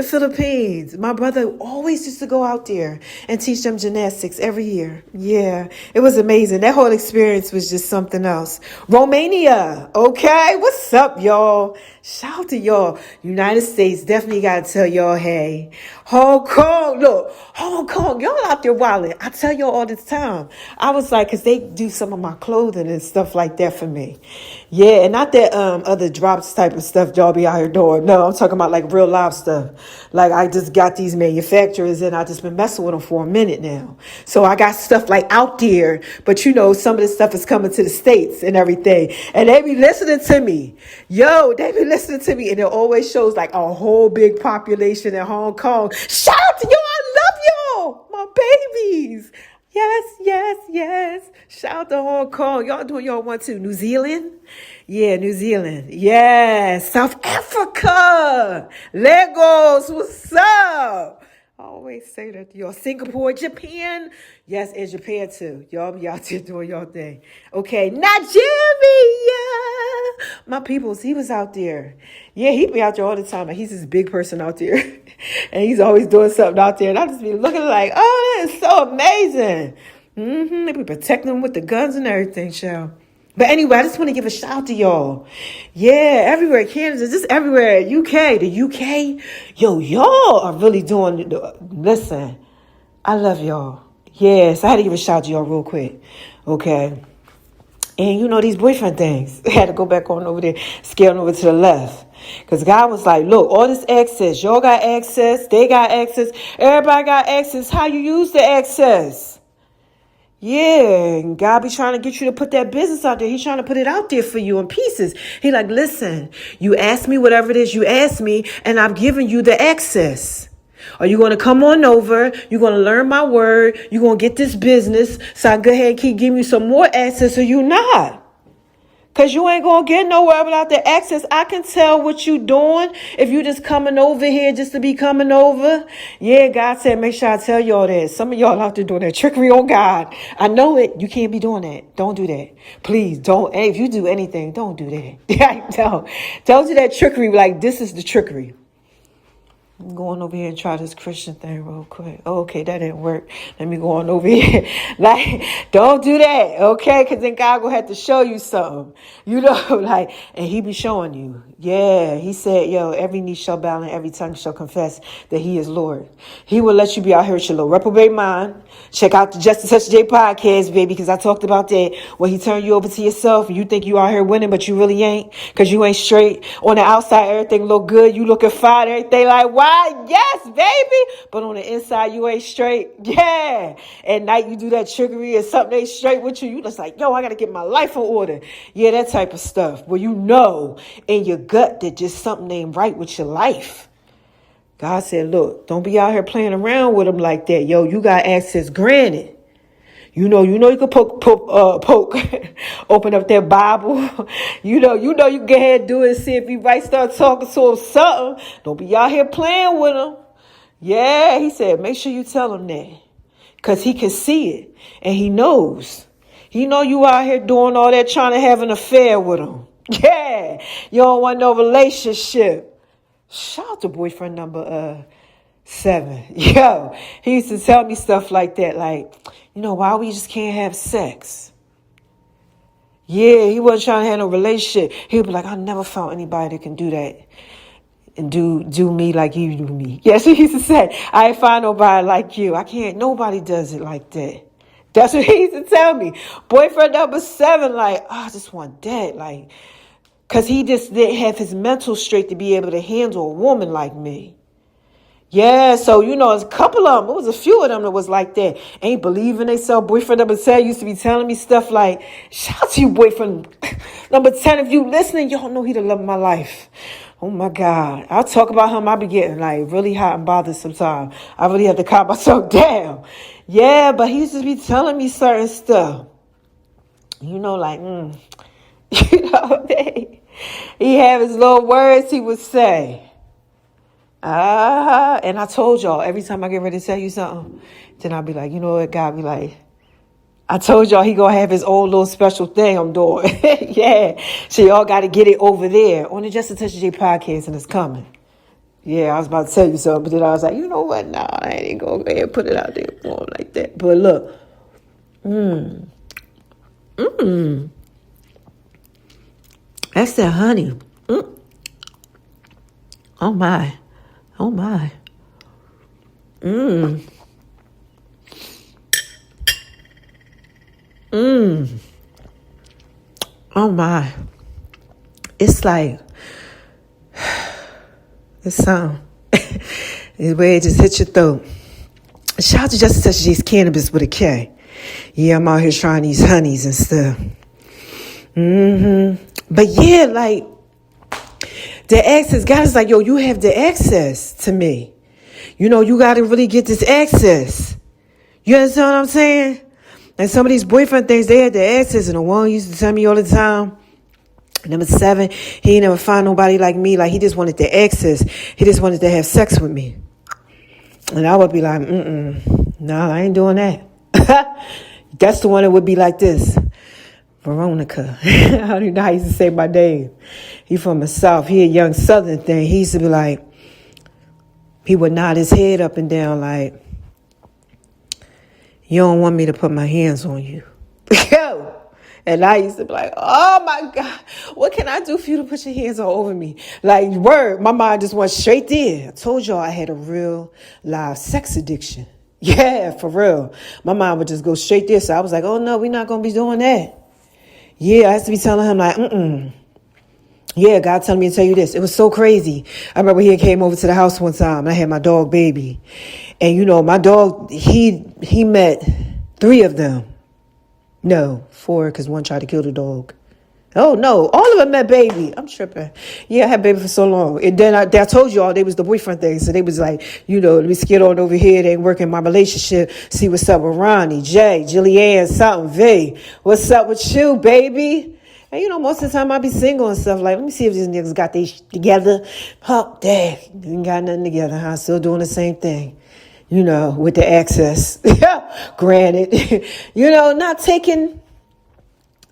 Speaker 1: Philippines. My brother always used to go out there and teach them gymnastics every year. Yeah, it was amazing. That whole experience was just something else. Romania. Okay, what's up, y'all? Shout out to y'all. United States, definitely got to tell y'all, hey. Hong Kong, look. Hong Kong, y'all out there wilding. I tell y'all all this time. I was like, because they do some of my clothing and stuff like that for me. Yeah, and not that other drops type of stuff y'all be out here doing. No, I'm talking about like real live stuff. Like I just got these manufacturers and I just been messing with them for a minute now. So I got stuff like out there, but some of this stuff is coming to the States and everything. And they be listening to me. They be listening to me and it always shows like a whole big population in Hong Kong. Shout out to y'all. I love y'all. My babies. Yes. Shout out to Hong Kong. Y'all doing y'all want to. New Zealand? Yeah, New Zealand. Yes. South Africa. Lagos. What's up? I always say that to y'all. Singapore, Japan. Yes, and Japan too. Y'all be out there doing y'all thing. Okay, Nigeria. My peoples, he was out there. Yeah, he be out there all the time. He's this big person out there. And he's always doing something out there. And I just be looking like, oh, that is so amazing. They be protecting them with the guns and everything, child. But anyway, I just want to give a shout out to y'all. Yeah, everywhere. Canada, just everywhere. UK, the UK. Yo, y'all are really doing, listen, I love y'all. Yes, I had to give a shout out to y'all real quick. Okay. And these boyfriend things. I had to go back on over there, scaling over to the left. Because God was like, look, all this access. Y'all got access. They got access. Everybody got access. How you use the access? Yeah, and God be trying to get you to put that business out there. He's trying to put it out there for you in pieces. He like, listen, you ask me whatever it is you ask me, and I'm giving you the access. Are you going to come on over? You're going to learn my word. You're going to get this business. So I go ahead and keep giving you some more access or you not. Because you ain't going to get nowhere without the access. I can tell what you doing if you just coming over here just to be coming over. Yeah, God said, make sure I tell y'all that. Some of y'all out there doing that trickery on God. I know it. You can't be doing that. Don't do that. Please don't. Hey, if you do anything, don't do that. Don't do that trickery. Like, this is the trickery. I'm going over here and try this Christian thing real quick. Oh, okay, that didn't work. Let me go on over here. Like, don't do that, okay? Because then God will have to show you something. You know, like, and he be showing you. Yeah, he said, yo, every knee shall bow and every tongue shall confess that he is Lord. He will let you be out here with your little reprobate mind. Check out the Just Such J podcast, baby, because I talked about that. When he turned you over to yourself and you think you out here winning, but you really ain't, because you ain't straight. On the outside, everything look good. You looking fine, everything like, why? Yes, baby. But on the inside, you ain't straight. Yeah. At night, you do that trickery and something ain't straight with you. You just like, yo, I got to get my life in order. Yeah, that type of stuff. Where you know in your gut that just something ain't right with your life. God said, look, don't be out here playing around with them like that. Yo, you got access granted. You know, you can poke, open up that Bible. You know, you can go ahead and do it and see if he right, start talking to him something. Don't be out here playing with him. Yeah, he said, make sure you tell him that. Because he can see it. And he knows. He know you out here doing all that, trying to have an affair with him. Yeah, you don't want no relationship. Shout out to boyfriend number 7. Yo, he used to tell me stuff like that. Like, you know, why we just can't have sex? Yeah, he wasn't trying to have no relationship. He would be like, I never found anybody that can do that and do me like you do me. Yes, he used to say, I ain't find nobody like you. I can't, nobody does it like that. That's what he used to tell me. Boyfriend number 7, like, oh, I just want that. Like, because he just didn't have his mental straight to be able to handle a woman like me. Yeah, so, you know, it's a couple of them. It was a few of them that was like that. Ain't believing themselves. Boyfriend number 10 used to be telling me stuff like, shout out to you, boyfriend number 10. If you listening, y'all know he the love of my life. Oh, my God. I'll talk about him. I'll be getting, like, really hot and bothered sometimes. I really have to calm myself down. Yeah, but he used to be telling me certain stuff. You know, like, you know, he have his little words he would say. And I told y'all, every time I get ready to tell you something, then I'll be like, you know what, God be like, I told y'all he gonna have his own little special thing I'm doing. Yeah. So y'all got to get it over there on the Just a Touch of J podcast, and it's coming. Yeah, I was about to tell you something, but then I was like, you know what? No, I ain't gonna go ahead and put it out there for him like that. But look, that's that honey. Oh my. Oh my. Oh my. It's like, it's something. The way it just hits your throat. Shout out to Just Such J's Cannabis with a K. Yeah, I'm out here trying these honeys and stuff. But yeah, like, the access, God is like, yo, you have the access to me. You know, you got to really get this access. You understand what I'm saying? And some of these boyfriend things, they had the access. And the one used to tell me all the time, number 7, he ain't never find nobody like me. Like, he just wanted the access. He just wanted to have sex with me. And I would be like, no, I ain't doing that. That's the one that would be like this. Veronica. I don't even know how he used to say my name. He from the South. He a young Southern thing. He used to be like, he would nod his head up and down like, you don't want me to put my hands on you. Yo. And I used to be like, oh my God, what can I do for you to put your hands all over me? Like, word, my mind just went straight there. I told y'all I had a real live sex addiction. Yeah, for real. My mind would just go straight there. So I was like, oh no, we're not going to be doing that. Yeah, I used to be telling him like, Yeah, God telling me to tell you this. It was so crazy. I remember he came over to the house one time and I had my dog baby. And you know, my dog, he met 3 of them. No, 4, because one tried to kill the dog. Oh, no, all of them met baby. I'm tripping. Yeah, I had baby for so long. And then I told you all they was the boyfriend thing. So they was like, you know, let me skid on over here. They ain't working my relationship. See what's up with Ronnie, Jay, Jillianne, something, V. What's up with you, baby? And, you know, most of the time I be single and stuff. Like, let me see if these niggas got they together. Oh, dang, ain't got nothing together, huh? Still doing the same thing. You know, with the access. Granted. You know, not taking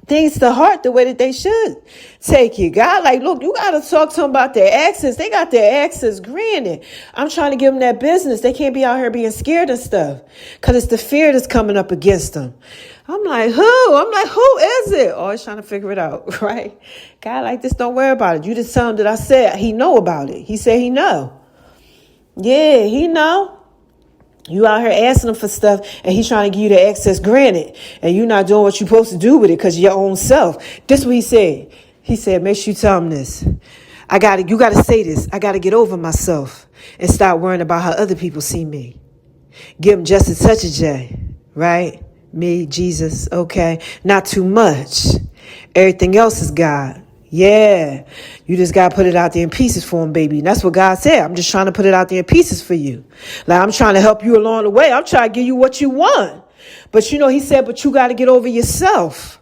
Speaker 1: things to heart the way that they should take it. God, like, look, you got to talk to them about their exes. They got their exes granted. I'm trying to give them that business. They can't be out here being scared and stuff because it's the fear that's coming up against them. I'm like, who? Who is it? Always trying to figure it out, right? God, like this, don't worry about it. You just tell him that I said he know about it. He said he know. Yeah, he know. You out here asking him for stuff and he's trying to give you the access granted and you're not doing what you're supposed to do with it because your own self. This is what he said. He said, make sure you tell him this. You got to say this. I got to get over myself and stop worrying about how other people see me. Give him just a touch of J, right? Me, Jesus, okay. Not too much. Everything else is God. Yeah, you just got to put it out there in pieces for him, baby. And that's what God said. I'm just trying to put it out there in pieces for you. Like, I'm trying to help you along the way. I'm trying to give you what you want. But, he said, but you got to get over yourself.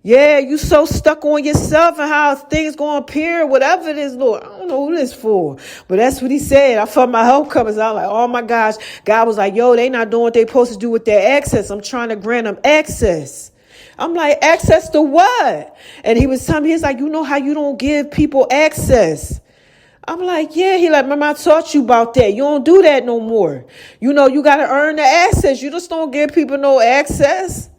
Speaker 1: Yeah, you so stuck on yourself and how things going to appear, whatever it is, Lord. I don't know who this for. But that's what he said. I felt my help coming. I was like, oh, my gosh. God was like, yo, they not doing what they supposed to do with their access. I'm trying to grant them access. I'm like, access to what? And he was telling me, he's like, you know how you don't give people access? I'm like, yeah. He like, Mama, I taught you about that. You don't do that no more. You got to earn the access. You just don't give people no access.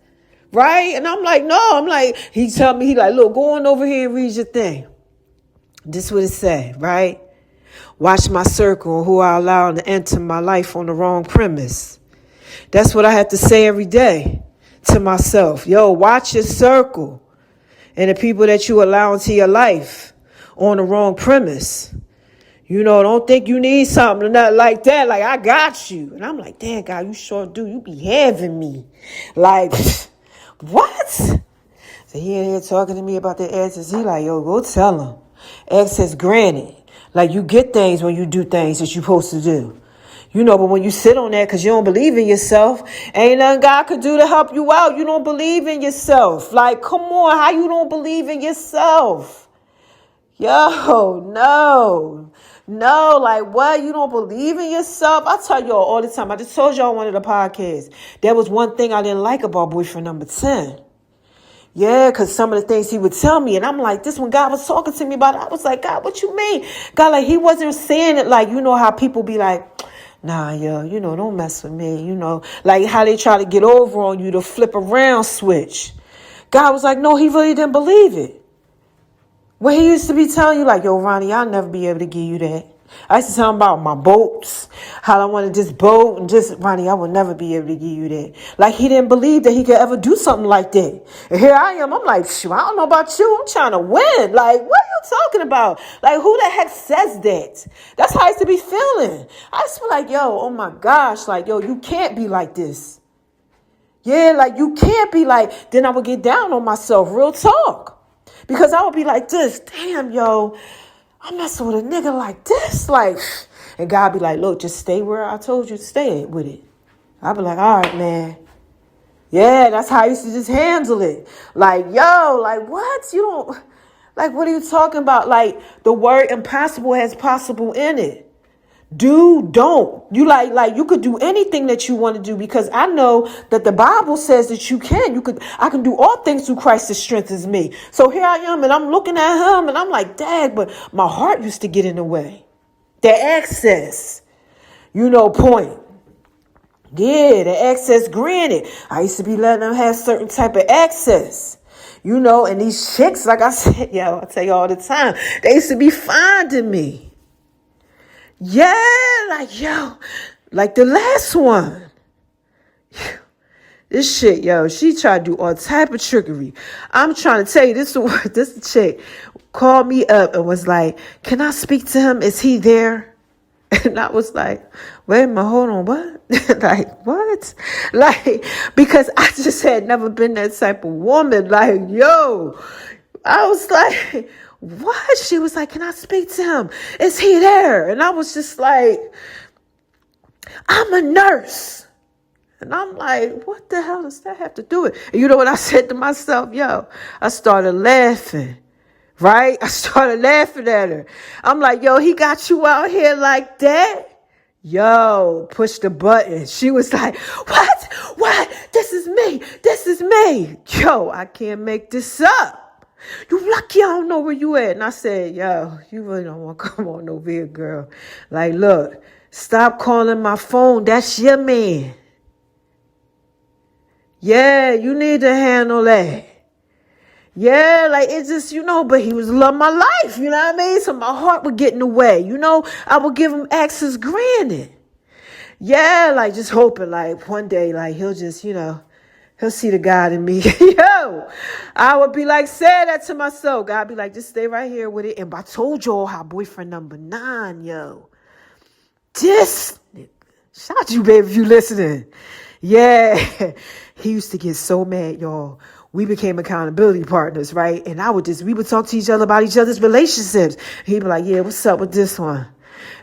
Speaker 1: Right? And I'm like, no. He tell me, he like, look, go on over here and read your thing. This is what it said, right? Watch my circle and who I allow to enter my life on the wrong premise. That's what I have to say every day to myself. Yo, watch your circle and the people that you allow into your life on the wrong premise. Don't think you need something or nothing like that. Like, I got you. And I'm like, damn, God, you sure do. You be having me. Like, what? So he in here talking to me about the access. He like, yo, go tell him. Access granted. Like, you get things when you do things that you're supposed to do. But when you sit on that because you don't believe in yourself, ain't nothing God could do to help you out. You don't believe in yourself. Like, come on, how you don't believe in yourself? Yo, no, like what? You don't believe in yourself? I tell y'all all the time. I just told y'all on one of the podcasts. There was one thing I didn't like about boyfriend number 10. Yeah, because some of the things he would tell me, and I'm like, this when God was talking to me about it, I was like, God, what you mean? God, like, he wasn't saying it like, how people be like, nah, yo, don't mess with me, like how they try to get over on you, to flip around switch. God was like, no, he really didn't believe it. When he used to be telling you like, yo, Ronnie, I'll never be able to give you that. I used to tell him about my boats, how I wanted this boat, and just, Ronnie, I will never be able to give you that. Like, he didn't believe that he could ever do something like that. And here I am. I'm like, shoot, I don't know about you. I'm trying to win. Like, what are you talking about? Like, who the heck says that? That's how I used to be feeling. I used to be like, yo, oh my gosh. Like, yo, you can't be like this. Yeah, like, you can't be like, then I would get down on myself, real talk. Because I would be like this, damn, yo, I'm messing with a nigga like this. Like, and God be like, look, just stay where I told you to stay with it. I'd be like, all right, man. Yeah, that's how I used to just handle it. Like, yo, like, what? You don't, like, what are you talking about? Like, the word impossible has possible in it. Do, don't. You like you could do anything that you want to do because I know that the Bible says that you can. I can do all things through Christ that strengthens me. So here I am and I'm looking at him and I'm like, dang, but my heart used to get in the way. The access, point. Yeah, the access granted. I used to be letting them have certain type of access. And these chicks, like I said, yo, I tell you all the time, they used to be finding me. Yeah, like, yo, like the last one. This shit, yo, she tried to do all type of trickery. I'm trying to tell you, this chick called me up and was like, can I speak to him? Is he there? And I was like, wait a minute, hold on, what? Like, what? Like, because I just had never been that type of woman. Like, yo, I was like, what? She was like, can I speak to him? Is he there? And I was just like, I'm a nurse. And I'm like, what the hell does that have to do with it? And you know what I said to myself? Yo, I started laughing, right? I started laughing at her. I'm like, yo, he got you out here like that? Yo, push the button. She was like, what? This is me. Yo, I can't make this up. You lucky I don't know where you at. And I said, yo, you really don't want to come on over here, girl. Like, look, stop calling my phone. That's your man. Yeah, you need to handle that. Yeah, like it's just, but he was love my life, you know what I mean? So my heart would get in the way, I would give him access granted. Yeah, like just hoping like one day, like he'll just, he'll see the God in me. Yo, I would be like, say that to myself. God be like, just stay right here with it. And I told y'all how boyfriend number 9, yo. This nigga, shout out to you, baby, if you listening. Yeah, he used to get so mad, y'all. We became accountability partners, right? And we would talk to each other about each other's relationships. He'd be like, yeah, what's up with this one?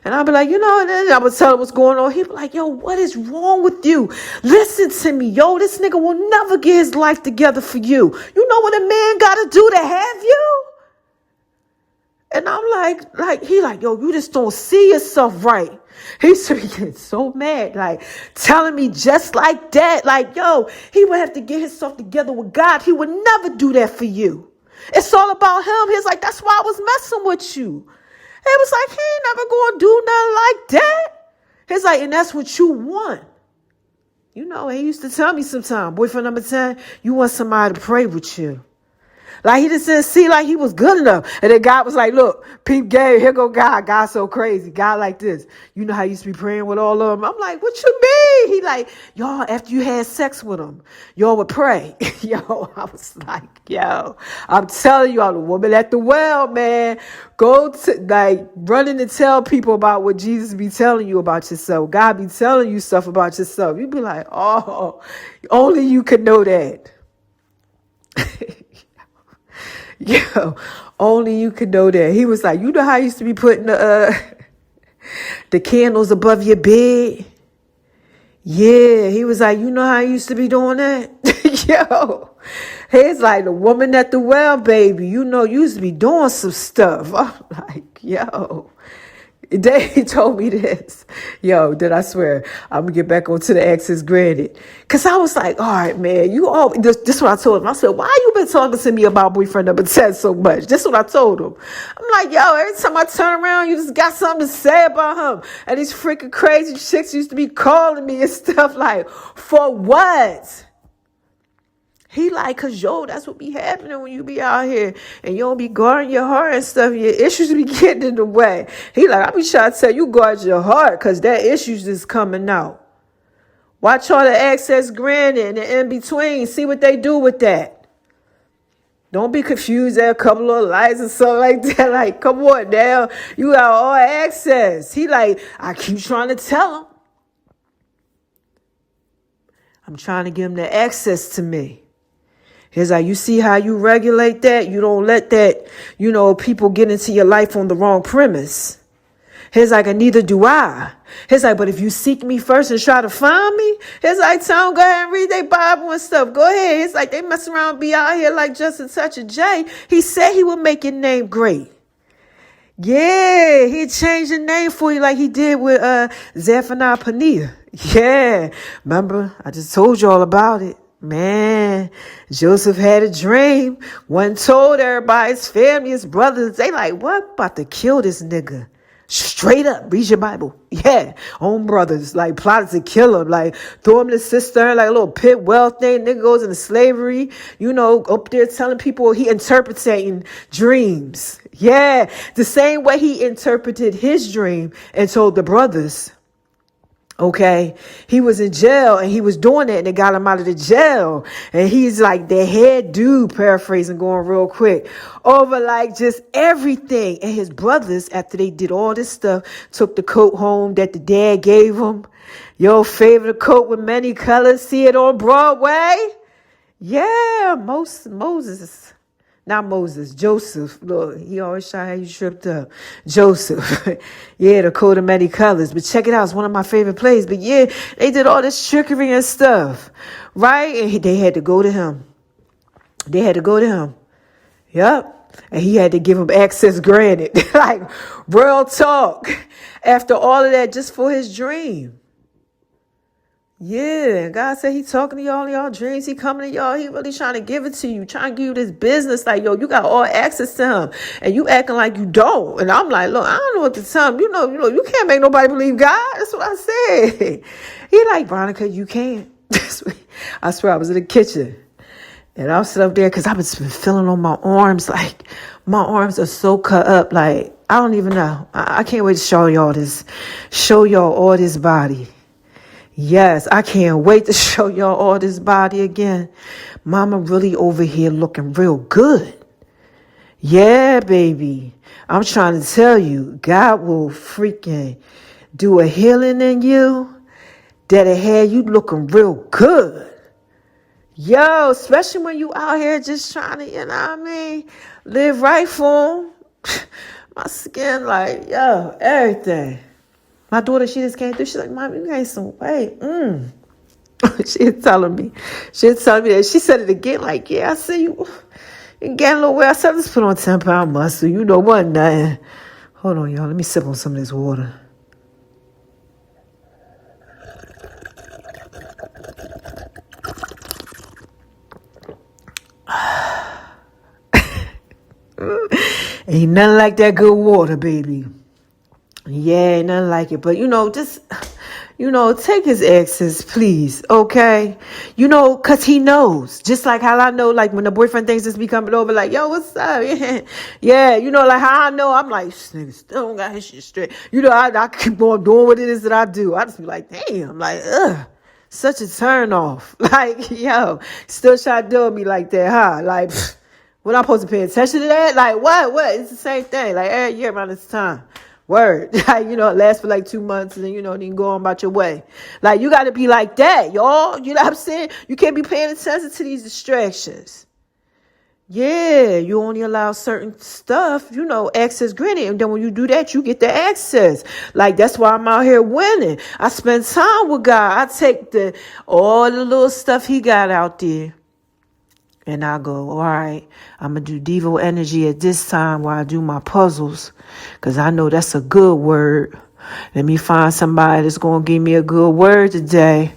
Speaker 1: And I'd be like, and then I would tell him what's going on. He'd be like, yo, what is wrong with you? Listen to me, yo, this nigga will never get his life together for you. You know what a man got to do to have you? And I'm like, he like, yo, you just don't see yourself right. He used to be getting so mad, like telling me just like that. Like, yo, he would have to get himself together with God. He would never do that for you. It's all about him. He's like, that's why I was messing with you. He was like, he ain't never going to do nothing like that. He's like, and that's what you want. He used to tell me sometime, boyfriend number 10, you want somebody to pray with you. Like he just didn't see like he was good enough. And then God was like, look, peep game, here go God. God's so crazy. God like this. You know how you used to be praying with all of them? I'm like, what you mean? He like, y'all, after you had sex with him, y'all would pray. Yo, I was like, yo, I'm telling you, I'm the woman at the well, man. Go to like running to tell people about what Jesus be telling you about yourself. God be telling you stuff about yourself. You be like, oh, only you could know that. Yo, only you could know that. He was like, you know how I used to be putting the candles above your bed? Yeah, he was like, you know how I used to be doing that? Yo, he's like the woman at the well, baby. You used to be doing some stuff. I'm like, yo. He told me this. Yo, did I swear I'm gonna get back onto the access granted. Cause I was like, all right, man, this is what I told him. I said, why you been talking to me about boyfriend number 10 so much? This is what I told him. I'm like, yo, every time I turn around, you just got something to say about him. And these freaking crazy chicks used to be calling me and stuff like, for what? He like, cause yo, that's what be happening when you be out here and you don't be guarding your heart and stuff. Your issues be getting in the way. He like, I be trying to tell you guard your heart cause that issues is coming out. Watch all the access granted and the in between. See what they do with that. Don't be confused at a couple of lights and something like that. Like, come on now. You got all access. He like, I keep trying to tell him. I'm trying to give him the access to me. He's like, you see how you regulate that? You don't let that, people get into your life on the wrong premise. He's like, and neither do I. He's like, but if you seek me first and try to find me, he's like, tell them, go ahead and read their Bible and stuff. Go ahead. He's like, they mess around and be out here like Justin Touch of Jay. He said he would make your name great. Yeah, he changed the name for you like he did with Zephaniah Pania. Yeah, remember? I just told you all about it. Man, Joseph had a dream. One told everybody, his family, his brothers. They like, what? About to kill this nigga. Straight up, read your Bible. Yeah, own brothers, like plotted to kill him, like throw him in the cistern, like a little pit well thing. Nigga goes into slavery, up there telling people he interpreting dreams. Yeah, the same way he interpreted his dream and told the brothers. Okay, he was in jail and he was doing that and they got him out of the jail. And he's like the head dude, paraphrasing, going real quick, over like just everything. And his brothers, after they did all this stuff, took the coat home that the dad gave him. Your favorite coat with many colors. See it on Broadway? Yeah, Joseph. Look, he always try how you tripped up. Joseph. Yeah, the coat of many colors. But check it out. It's one of my favorite plays. But yeah, they did all this trickery and stuff. Right? And they had to go to him. Yep. And he had to give him access granted. Like, real talk. After all of that, just for his dream. Yeah, God said he talking to y'all dreams. He coming to y'all. He really trying to give it to you. Trying to give you this business. Like, yo, you got all access to him. And you acting like you don't. And I'm like, look, I don't know what to tell him. You know, you can't make nobody believe God. That's what I said. He like, Veronica, you can't. I swear, I was in the kitchen. And I'll sit up there because I've been feeling on my arms. Like, my arms are so cut up. Like, I don't even know. I can't wait to show y'all this. Show y'all all this body. Yes, I can't wait to show y'all all this body again. Mama really over here looking real good. Yeah, baby. I'm trying to tell you, God will freaking do a healing in you that'll have you looking real good. Yo, especially when you out here just trying to, you know what I mean, live right for him. My skin like, yo, everything. My daughter, she just came through. She's like, Mom, you gained some weight. She's telling me that. She said it again, like, yeah, I see you gained a little weight. I said, let's put on 10-pound muscle. You know what? Nothing. Hold on, y'all. Let me sip on some of this water. Ain't nothing like that good water, baby. Yeah, nothing like it. But, just, take his access, please. Okay? Because he knows. Just like how I know, like, when the boyfriend thinks just be coming over, like, yo, what's up? Yeah, like how I know. I'm like, this nigga still don't got his shit straight. I keep on doing what it is that I do. I just be like, damn, like, such a turn off. Like, yo, still try to do me like that, huh? Like, what I'm supposed to pay attention to that? Like, what? It's the same thing. Like, every year around this time. Word. Like, it lasts for like 2 months and then, then go on about your way. Like, you got to be like that, y'all. You know what I'm saying? You can't be paying attention to these distractions. Yeah, you only allow certain stuff, access granted. And then when you do that, you get the access. Like, that's why I'm out here winning. I spend time with God. I take all the little stuff he got out there. And I go, all right, I'm going to do Devo energy at this time while I do my puzzles. Because I know that's a good word. Let me find somebody that's going to give me a good word today.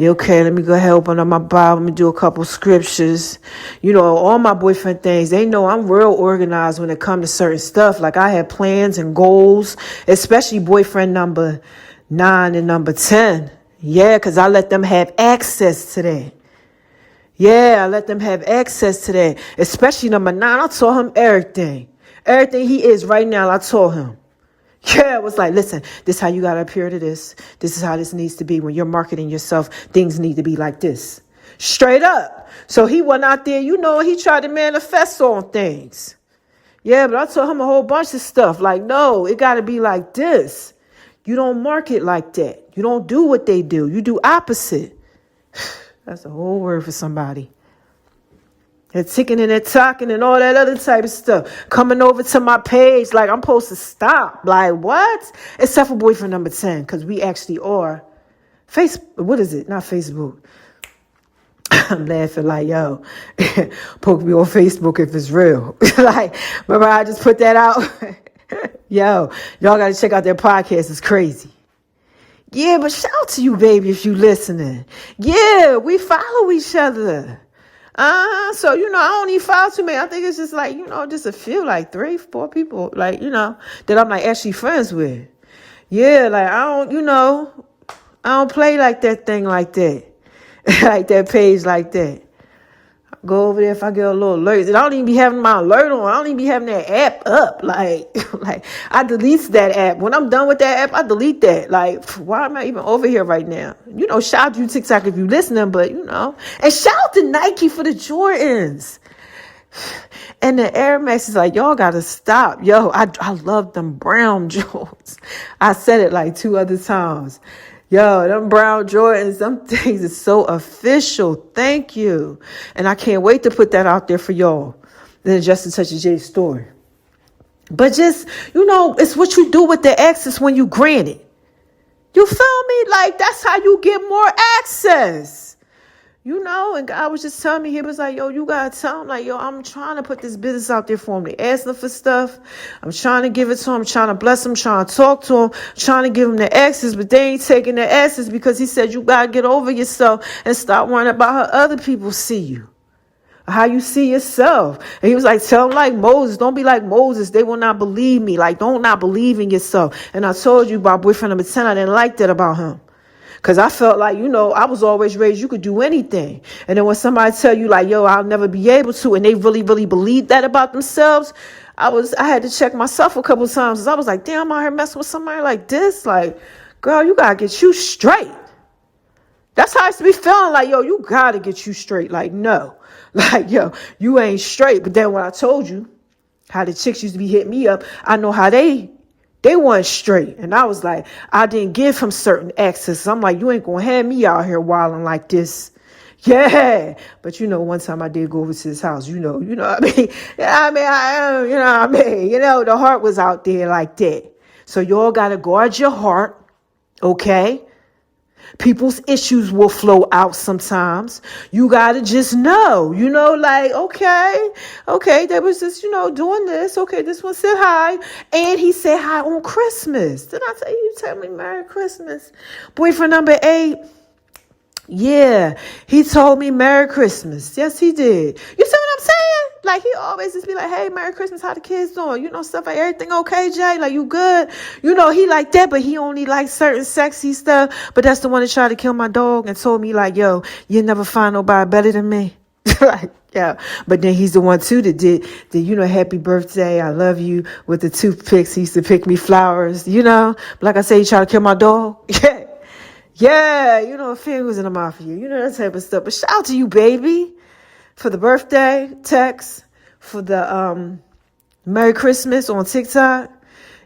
Speaker 1: Okay, let me go ahead and open up my Bible. Let me do a couple scriptures. All my boyfriend things, they know I'm real organized when it comes to certain stuff. Like, I have plans and goals, especially boyfriend number 9 and number 10. Yeah, because I let them have access to that. Yeah, I let them have access to that. Especially number 9. I told him everything. Everything he is right now, I told him. Yeah, it was like, listen, this is how you got to appear to this. This is how this needs to be. When you're marketing yourself, things need to be like this. Straight up. So he went out there, he tried to manifest on things. Yeah, but I told him a whole bunch of stuff. Like, no, it got to be like this. You don't market like that. You don't do what they do. You do opposite. That's a whole word for somebody. They're ticking and they're talking and all that other type of stuff. Coming over to my page like I'm supposed to stop. Like, what? Except for boyfriend number 10, because we actually are. What is it? Not Facebook. I'm laughing like, yo, poke me on Facebook if it's real. Like, remember I just put that out? Yo, y'all got to check out their podcast. It's crazy. Yeah, but shout out to you, baby, if you listening. Yeah, we follow each other. So, I don't even follow too many. I think it's just like, just a few, like 3, 4 people, like, that I'm like actually friends with. Yeah, like I don't play like that thing like that. Like that page like that. Go over there if I get a little alert. And I don't even be having my alert on. I don't even be having that app up. Like I delete that app. When I'm done with that app, I delete that. Like, why am I even over here right now? Shout out to you TikTok if you listening, but And shout out to Nike for the Jordans. And the Air Max is like, y'all gotta stop. Yo, I love them brown Jordans. I said it like 2 other times. Yo, them brown Jordans, them things is so official. Thank you. And I can't wait to put that out there for y'all. Then Justin Touches Jay's story. But just, it's what you do with the access when you grant it. You feel me? Like, that's how you get more access. And God was just telling me, he was like, yo, you got to tell him, like, yo, I'm trying to put this business out there for him. They asking for stuff. I'm trying to give it to him, trying to bless him, trying to talk to him, trying to give him the X's, but they ain't taking the S's because he said, you got to get over yourself and stop worrying about how other people see you. How you see yourself. And he was like, tell him like Moses. Don't be like Moses. They will not believe me. Like, don't not believe in yourself. And I told you about boyfriend number 10. I didn't like that about him. Because I felt like, I was always raised, you could do anything. And then when somebody tell you like, yo, I'll never be able to, and they really, really believe that about themselves, I had to check myself a couple of times. I was like, damn, I'm out here messing with somebody like this. Like, girl, you got to get you straight. That's how I used to be feeling like, yo, you got to get you straight. Like, no. Like, yo, you ain't straight. But then when I told you how the chicks used to be hitting me up, I know how they weren't straight. And I was like, I didn't give him certain access. I'm like, you ain't going to have me out here wilding like this. Yeah. But one time I did go over to his house, what I mean? The heart was out there like that. So y'all got to guard your heart. Okay. People's issues will flow out sometimes. You got to just know, like, okay, they was just, doing this. Okay, this one said hi. And he said hi on Christmas. Did I tell you tell me Merry Christmas? Boyfriend number 8. Yeah, he told me Merry Christmas. Yes, he did. You see what I'm saying? Like, he always just be like, hey, Merry Christmas. How the kids doing? Stuff like, everything okay, Jay? Like, you good? He like that, but he only likes certain sexy stuff. But that's the one that tried to kill my dog and told me like, yo, you'll never find nobody better than me. Like, yeah. But then he's the one too that did the, happy birthday, I love you with the toothpicks. He used to pick me flowers, Like I say, he tried to kill my dog. Yeah. Yeah, fingers in the mouth for you. That type of stuff. But shout out to you, baby, for the birthday text, for the Merry Christmas on TikTok.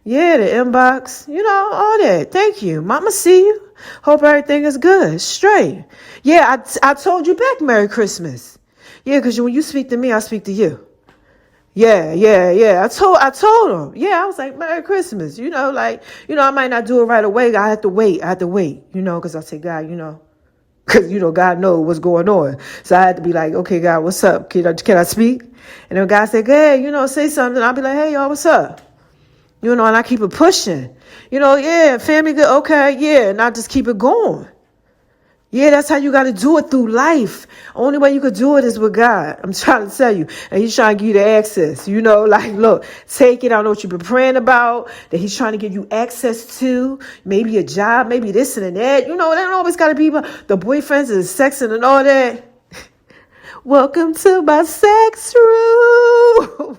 Speaker 1: Yeah, the inbox, all that. Thank you. Mama see you. Hope everything is good. Straight. Yeah, I told you back Merry Christmas. Yeah, because when you speak to me, I speak to you. Yeah. I told him. Yeah, I was like, Merry Christmas. I might not do it right away. I have to wait, because I say, God, because, God knows what's going on. So I had to be like, okay, God, what's up? Can I speak? And then God said, hey, say something. I'll be like, hey, y'all, what's up? And I keep it pushing. Yeah, family good. Okay, yeah. And I just keep it going. Yeah, that's how you got to do it through life. Only way you could do it is with God. I'm trying to tell you. And he's trying to give you the access. Like, look, take it. I don't know what you've been praying about, that he's trying to give you access to. Maybe a job, maybe this and that. They don't always got to be the boyfriends and the sexing and all that. Welcome to my sex room.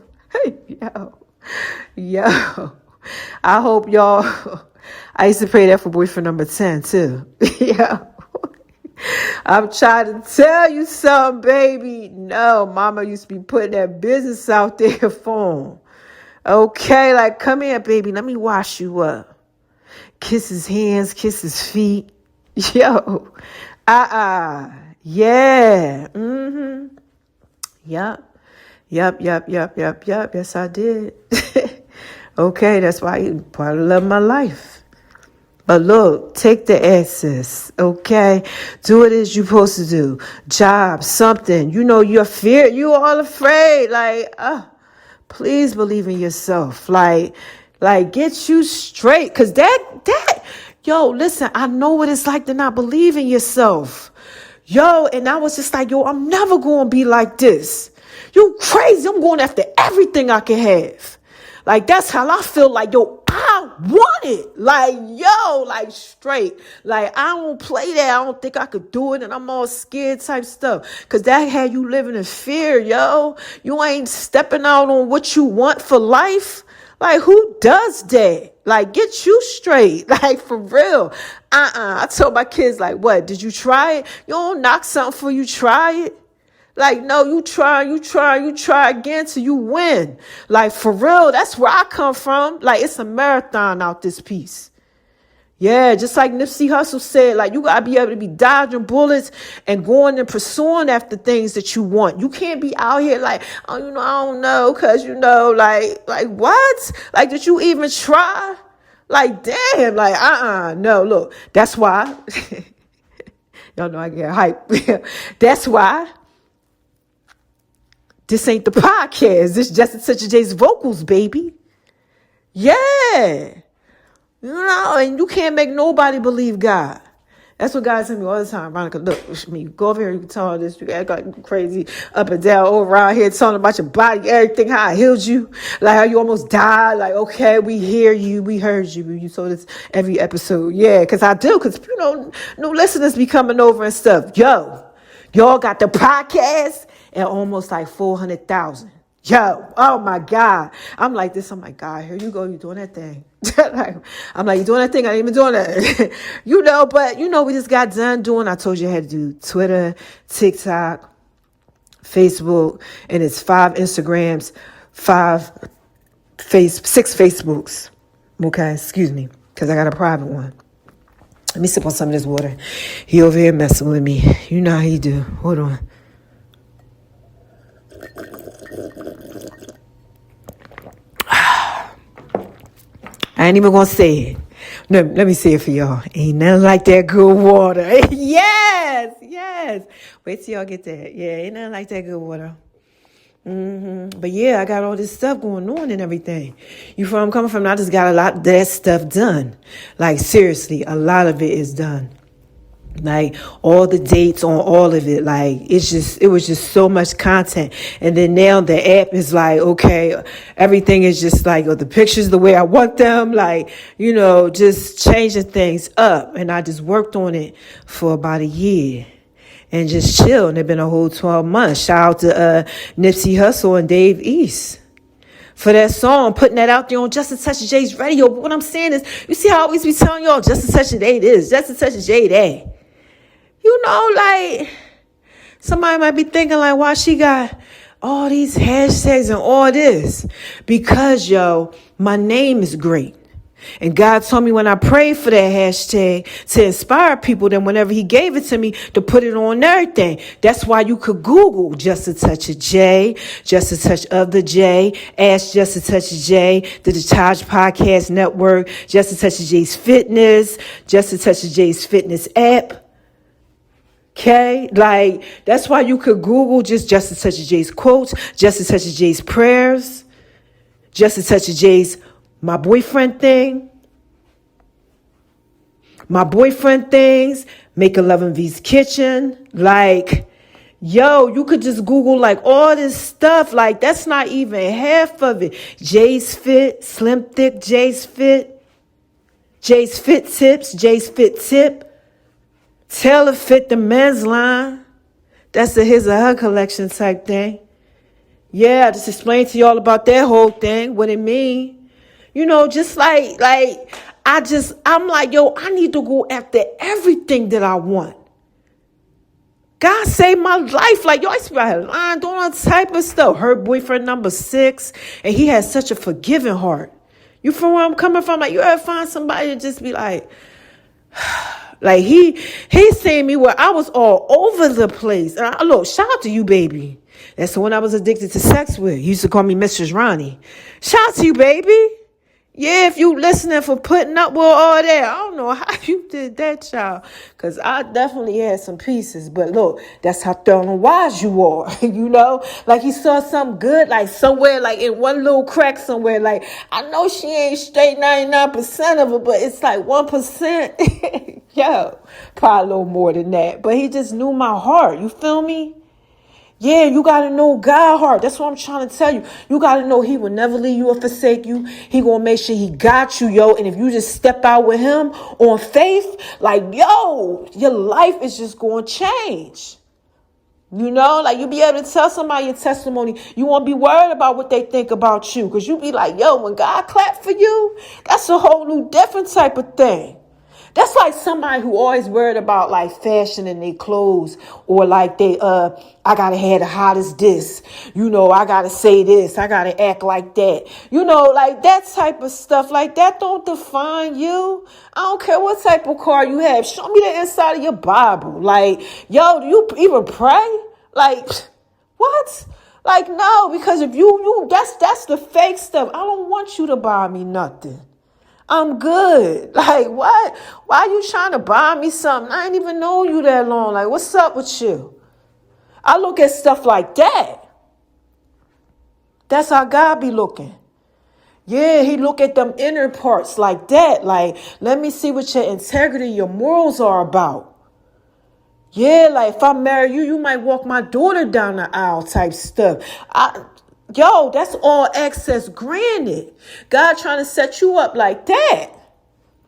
Speaker 1: Yo. I hope y'all, I used to pray that for boyfriend number 10 too. Yo. I'm trying to tell you something, baby. No, mama used to be putting that business out there for him. Okay, like, come here, baby. Let me wash you up. Kiss his hands, kiss his feet. Yo. Yeah. Mm-hmm. Yep. Yes, I did. Okay, that's why you part of love my life. But look, take the access, okay? Do what it is you're supposed to do. Job, something. You're feared. You all afraid. Like, please believe in yourself. Like, get you straight. Because yo, listen, I know what it's like to not believe in yourself. Yo, and I was just like, yo, I'm never going to be like this. You crazy. I'm going after everything I can have. Like, that's how I feel. Like, yo, I want it. Like, yo, like, straight. Like, I don't play that. I don't think I could do it. And I'm all scared type stuff. Because that had you living in fear, yo. You ain't stepping out on what you want for life. Like, who does that? Like, get you straight. Like, for real. I told my kids, like, what? Did you try it? You don't knock something before you try it. Like, no, you try again till you win. Like, for real, that's where I come from. Like, it's a marathon out this piece. Yeah, just like Nipsey Hussle said, like, you got to be able to be dodging bullets and going and pursuing after things that you want. You can't be out here like, oh, I don't know, because, like, what? Like, did you even try? Like, damn, like, no, look, that's why. Y'all know I get hype. That's why this ain't the podcast. This Justin Touch J's vocals, baby. Yeah. You know, and you can't make nobody believe God. That's what God tell me all the time. Veronica, look, me, go over here, you can tell all this, you act like crazy up and down, all around here, telling about your body, everything, how I healed you, like how you almost died. Like, okay, we hear you, we heard you. You told us every episode. Yeah, because I do, because, you know, new listeners be coming over and stuff. Yo, y'all got the podcast at almost like 400,000. Yo, oh my God. I'm like this. I'm like, God, here you go. You doing that thing. I'm like, you doing that thing? I ain't even doing that. You know, but you know, we just got done doing. I told you I had to do Twitter, TikTok, Facebook, and it's 5 Instagrams, 6 Facebooks. Okay, excuse me, because I got a private one. Let me sip on some of this water. He over here messing with me. You know how he do. Hold on. I ain't even gonna say it. Let me say it for y'all. Ain't nothing like that good water. Yes. Wait till y'all get that. Yeah, ain't nothing like that good water. But yeah, I got all this stuff going on and everything. You feel where I'm coming from? I just got a lot of that stuff done. Like seriously, a lot of it is done. Like all the dates on all of it, like it was just so much content. And then now the app is like, okay, everything is just like, the pictures the way I want them, like, you know, just changing things up. And I just worked on it for about a year and just chill. And it's been a whole 12 months. Shout out to Nipsey Hussle and Dave East for that song, putting that out there on Justin Touch J's radio. But what I'm saying is, you see how I always be telling y'all, Justin Touch J this, Justin Touch J that. You know, like, somebody might be thinking, like, why she got all these hashtags and all this? Because, yo, my name is great. And God told me when I prayed for that hashtag to inspire people, then whenever he gave it to me, to put it on everything. That's why you could Google Just a Touch of J, Just a Touch of the J, Ask Just a Touch of J, the Detaj Podcast Network, Just a Touch of J's Fitness, Just a Touch of J's Fitness app. Okay, like, that's why you could Google just a Touch of J's quotes, Just a Touch of J's prayers, Just a Touch of J's my boyfriend thing, my boyfriend things, Make a Love in V's kitchen. Like, yo, you could just Google like all this stuff. Like, that's not even half of it. J's Fit, Slim Thick, J's Fit Tips, J's Fit Tip. Taylor Fit, the men's line. That's a his or her collection type thing. Yeah, I just explained to y'all about that whole thing, what it mean. You know, just like I'm like, yo, I need to go after everything that I want. God saved my life. Like, yo, I used to be out line doing all type of stuff. Her boyfriend number 6, and he has such a forgiving heart. You feel where I'm coming from? Like, you ever find somebody to just be like, like he seen me where I was all over the place. And look, shout out to you, baby. That's the one I was addicted to sex with. He used to call me Mistress Ronnie. Shout out to you, baby. Yeah, if you listening for putting up with all that, I don't know how you did that, child. Because I definitely had some pieces. But look, that's how thorough and wise you are. You know? Like, he saw something good, like somewhere, like in one little crack somewhere. Like, I know she ain't straight 99% of it, but it's like 1%. Yo, probably a little more than that. But he just knew my heart. You feel me? Yeah, you got to know God's heart. That's what I'm trying to tell you. You got to know he will never leave you or forsake you. He going to make sure he got you, yo. And if you just step out with him on faith, like, yo, your life is just going to change. You know, like, you be able to tell somebody your testimony. You won't be worried about what they think about you. Because you be like, yo, when God clapped for you, that's a whole new different type of thing. That's like somebody who always worried about like fashion in their clothes, or like I gotta have the hottest this, you know, I gotta say this, I gotta act like that, you know, like that type of stuff. Like, that don't define you. I don't care what type of car you have. Show me the inside of your Bible. Like, yo, do you even pray? Like, what? Like, no, because if you that's the fake stuff. I don't want you to buy me nothing. I'm good. Like, what? Why you trying to buy me something? I ain't even known you that long. Like, what's up with you? I look at stuff like that. That's how God be looking. Yeah, he look at them inner parts like that. Like, let me see what your integrity, your morals are about. Yeah, like if I marry you, you might walk my daughter down the aisle type stuff. That's all access granted. God trying to set you up like that.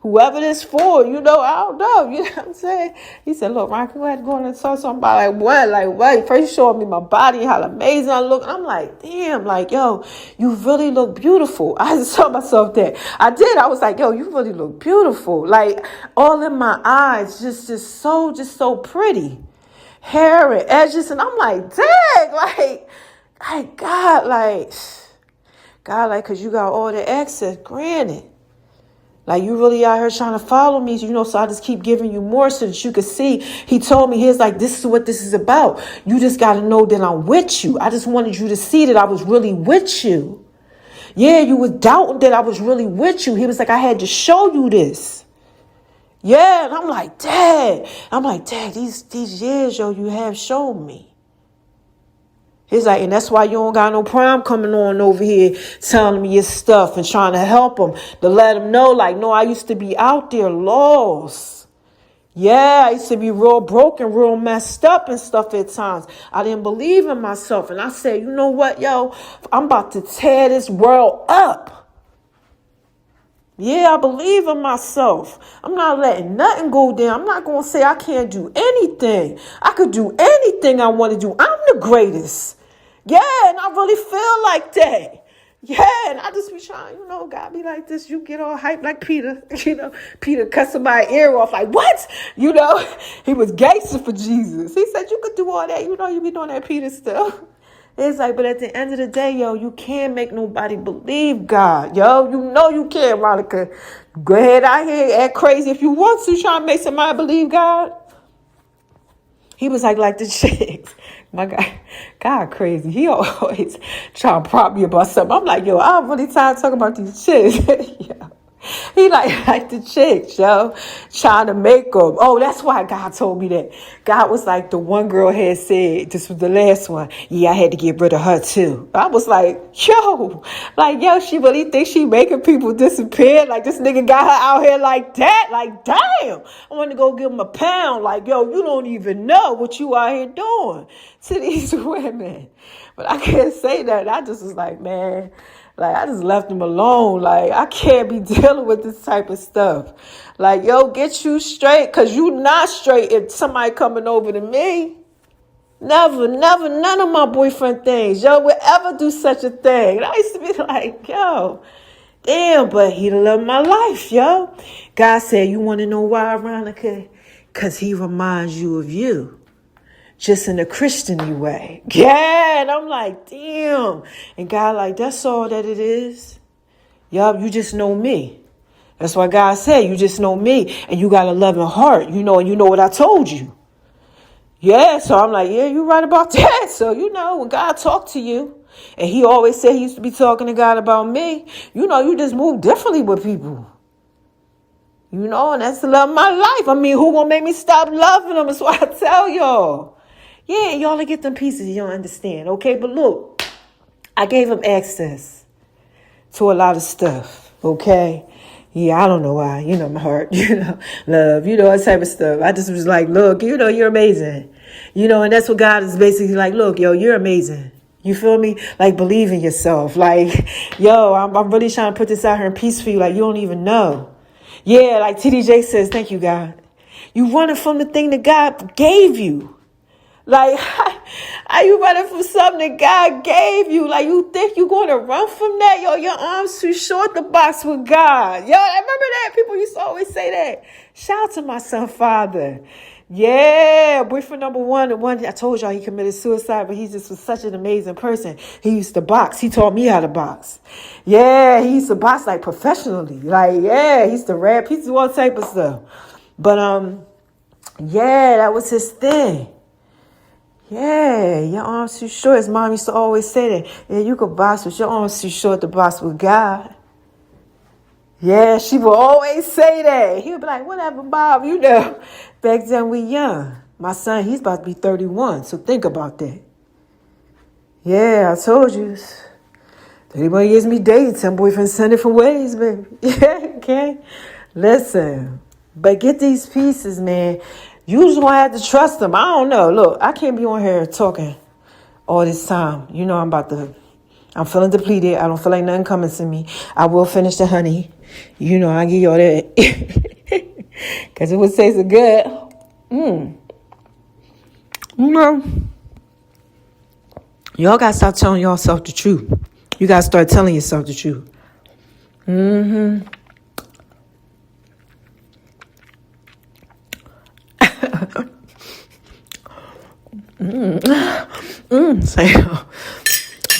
Speaker 1: Whoever this for, I don't know. You know what I'm saying? He said, look, Ron, can we have to go in and talk something about like what? Like what? First you showed me my body, how amazing I look. And I'm like, damn, like, yo, you really look beautiful. I just told myself that. I did. I was like, yo, you really look beautiful. Like all in my eyes, just so pretty. Hair and edges. And I'm like, dang, God, cause you got all the access granted. Like, you really out here trying to follow me, so I just keep giving you more so that you can see. He told me, he's like, this is what this is about. You just got to know that I'm with you. I just wanted you to see that I was really with you. Yeah, you was doubting that I was really with you. He was like, I had to show you this. Yeah, and I'm like, Dad, these years, you have shown me. He's like, and that's why you don't got no problem coming on over here telling me your stuff and trying to help him, to let him know, like, no, I used to be out there lost. Yeah, I used to be real broken, real messed up and stuff at times. I didn't believe in myself. And I said, you know what, I'm about to tear this world up. Yeah, I believe in myself. I'm not letting nothing go down. I'm not going to say I can't do anything. I could do anything I want to do. I'm the greatest. Yeah, and I really feel like that. Yeah, and I just be trying, God be like this. You get all hyped like Peter. Peter cut somebody's ear off like, what? He was gangster for Jesus. He said you could do all that. You be doing that Peter stuff. It's like, but at the end of the day, you can't make nobody believe God. You can't, Monica. Go ahead out here, act crazy if you want to, try to make somebody believe God. He was like the chicks. My God crazy. He always trying to prop me about something. I'm like, I'm really tired of talking about these chicks. He like the chicks, trying to make them. Oh, that's why God told me that. God was like, the one girl had said, this was the last one. Yeah, I had to get rid of her too. I was like, she really thinks she making people disappear? Like, this nigga got her out here like that? Like, damn. I want to go give him a pound. Like, you don't even know what you out here doing to these women. But I can't say that. I just was like, man. Like, I just left him alone. Like, I can't be dealing with this type of stuff. Like, get you straight. Because you not straight if somebody coming over to me. Never, none of my boyfriend things. Would ever do such a thing. And I used to be like, damn, but he loved my life, God said, you want to know why, Veronica? Because he reminds you of you. Just in a Christian way. Yeah, and I'm like, damn. And God like, that's all that it is. You just know me. That's why God said, you just know me. And you got a loving heart, and you know what I told you. Yeah, so I'm like, yeah, you're right about that. So, when God talked to you, and he always said he used to be talking to God about me, you just move differently with people. And that's the love of my life. I mean, who gonna make me stop loving them? That's why I tell y'all. Yeah, y'all get them pieces you don't understand, okay? But look, I gave him access to a lot of stuff, okay? Yeah, I don't know why. My heart, love, that type of stuff. I just was like, look, you're amazing. And that's what God is basically like, look, you're amazing. You feel me? Like, believe in yourself. Like, I'm really trying to put this out here in peace for you. Like, you don't even know. Yeah, like TDJ says, thank you, God. You running from the thing that God gave you. Like, are you running from something that God gave you? Like, you think you're going to run from that? Your arms too short to box with God. I remember that? People used to always say that. Shout out to my son, Father. Yeah, boyfriend number one. The one I told y'all he committed suicide, but he just was such an amazing person. He used to box. He taught me how to box. Yeah, he used to box like professionally. Like, yeah, he used to rap. He used to do all type of stuff. But, yeah, that was his thing. Yeah, your arms too short. His mom used to always say that. Yeah, you could box with your arms too short to box with God. Yeah, she would always say that. He would be like, whatever, Bob, you know. Back then we young. My son, he's about to be 31, so think about that. Yeah, I told you. 31 years me dating, 10 boyfriends, 10 different ways, baby. Yeah, okay? Listen, but get these pieces, man. You just gonna have to trust them. I don't know. Look, I can't be on here talking all this time. You know I'm feeling depleted. I don't feel like nothing coming to me. I will finish the honey. You know, I give y'all that. Because it would taste good. You know, y'all got to stop telling yourself the truth. You got to start telling yourself the truth.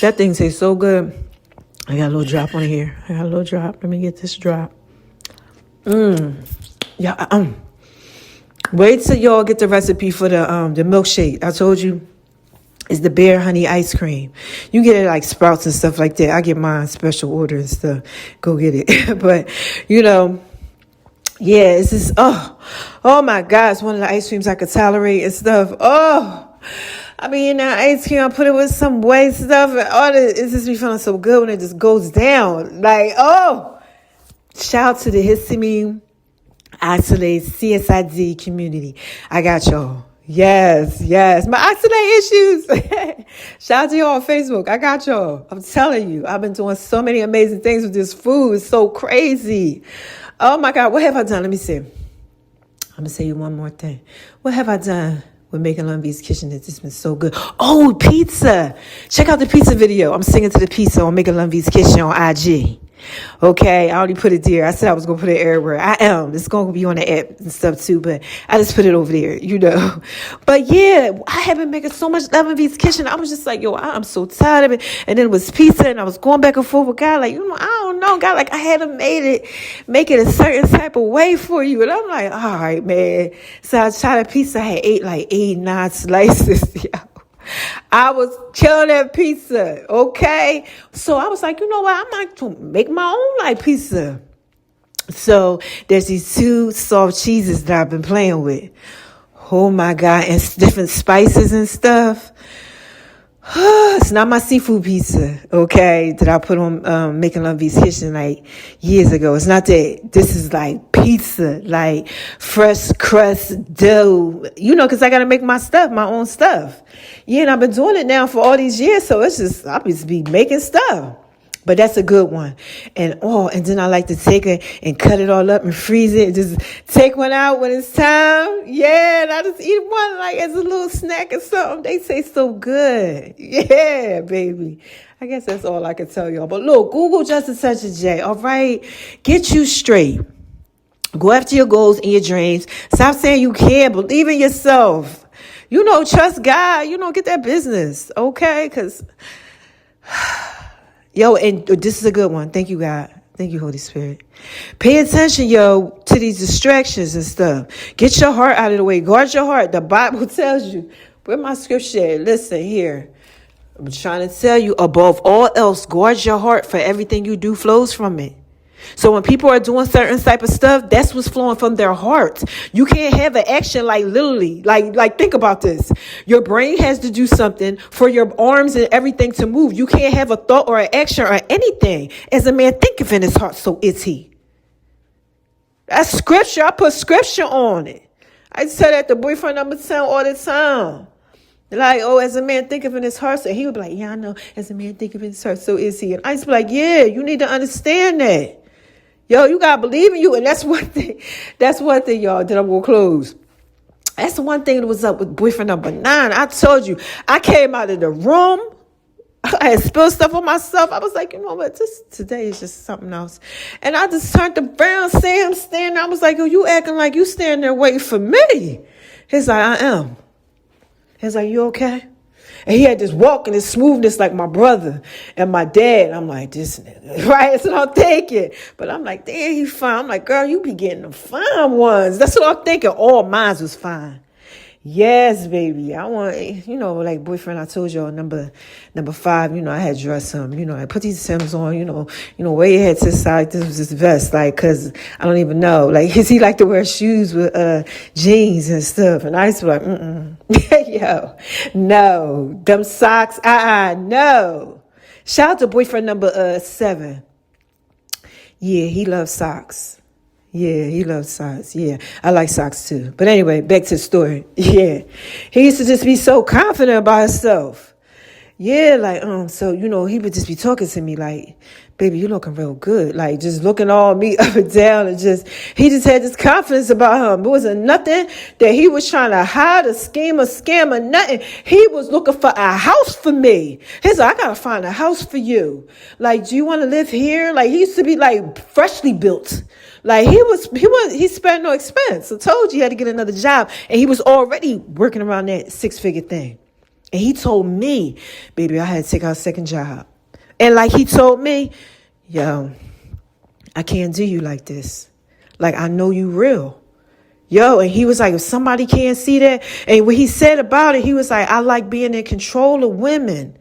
Speaker 1: That thing tastes so good. I got a little drop on here. Let me get this drop. Yeah. Wait till y'all get the recipe for the milkshake. I told you it's the bear honey ice cream. You get it like Sprouts and stuff like that. I get mine special order and stuff. Go get it. But you know, yeah, it's just oh my God, it's one of the ice creams I could tolerate and stuff. I mean, that ice cream, I put it with some white stuff, and it just be feeling so good when it just goes down. Like, shout out to the histamine isolate CSID community. I got y'all. Yes. My oxalate issues. Shout out to y'all on Facebook. I got y'all. I'm telling you, I've been doing so many amazing things with this food. It's so crazy. Oh my God, what have I done? Let me see. I'm going to tell you one more thing. What have I done with Making Love V's Kitchen? It's just been so good. Oh, pizza. Check out the pizza video. I'm singing to the pizza on Making Love V's Kitchen on IG. Okay, I already put it there. I said I was going to put it everywhere. I am. It's going to be on the app and stuff too, but I just put it over there, you know. But yeah, I have been making so much Love in V's Kitchen. I was just like, yo, I'm so tired of it. And then it was pizza, and I was going back and forth with God, like, you know, I don't know, God, like I had to make it a certain type of way for you. And I'm like, all right, man. So I tried a pizza. I had ate like 8-9 slices, yeah. I was killing that pizza, okay? So I was like, you know what? I might make my own like pizza. So there's these 2 soft cheeses that I've been playing with. Oh my God, and different spices and stuff. It's not my seafood pizza, okay, that I put on Making Love V's Kitchen like years ago. It's not that. This is like pizza, like fresh crust dough, you know, because I got to make my own stuff. Yeah, and I've been doing it now for all these years, so it's just, I'll just be making stuff. But that's a good one. And then I like to take it and cut it all up and freeze it. Just take one out when it's time. Yeah, and I just eat one like as a little snack or something. They taste so good. Yeah, baby. I guess that's all I can tell y'all. But look, Google Just a Touch of J, all right? Get you straight. Go after your goals and your dreams. Stop saying you can't. Believe in yourself. You know, trust God. You know, get that business, okay? Because... Yo, and this is a good one. Thank you, God. Thank you, Holy Spirit. Pay attention, yo, to these distractions and stuff. Get your heart out of the way. Guard your heart. The Bible tells you. Where my scripture? Listen here. I'm trying to tell you, above all else, guard your heart, for everything you do flows from it. So when people are doing certain type of stuff, that's what's flowing from their heart. You can't have an action like literally, like think about this. Your brain has to do something for your arms and everything to move. You can't have a thought or an action or anything. As a man thinketh in his heart, so is he. That's scripture. I put scripture on it. I tell that to boyfriend number 10 all the time. Like, as a man thinketh in his heart, so he would be like, yeah, I know. As a man thinketh in his heart, so is he. And I just be like, yeah, you need to understand that. Yo, you got to believe in you. And that's one thing. That's one thing, y'all, that I'm going to close. That's the one thing that was up with boyfriend number 9. I told you, I came out of the room. I had spilled stuff on myself. I was like, you know what? Today is just something else. And I just turned around, see him standing. I was like, you acting like you standing there waiting for me. He's like, I am. He's like, you okay? And he had this walk and this smoothness like my brother and my dad. I'm like, this nigga, right? That's what I'm thinking. But I'm like, damn, he fine. I'm like, girl, you be getting the fine ones. That's what I'm thinking. All mine was fine. Yes, baby. I want, like boyfriend, I told y'all number 5, I had dressed him, I put these Sims on, wear your head to the side. This was his vest, like, cause I don't even know, like, cause he like to wear shoes with, jeans and stuff. And I used to be like, yo, no, them socks, no. Shout out to boyfriend number, 7. Yeah, he loves socks. Yeah, he loves socks. Yeah, I like socks too. But anyway, back to the story. Yeah, he used to just be so confident about himself. Yeah, like, so, he would just be talking to me like, baby, you looking real good. Like, just looking all me up and down and he just had this confidence about him. It wasn't nothing that he was trying to hide or scheme or scam or nothing. He was looking for a house for me. He's like, I gotta find a house for you. Like, do you want to live here? Like, he used to be like freshly built. Like, he spent no expense. I told you he had to get another job. And he was already working around that 6-figure thing. And he told me, baby, I had to take out a second job. And like he told me, yo, I can't do you like this. Like, I know you real. Yo, and he was like, if somebody can't see that. And what he said about it, he was like, I like being in control of women.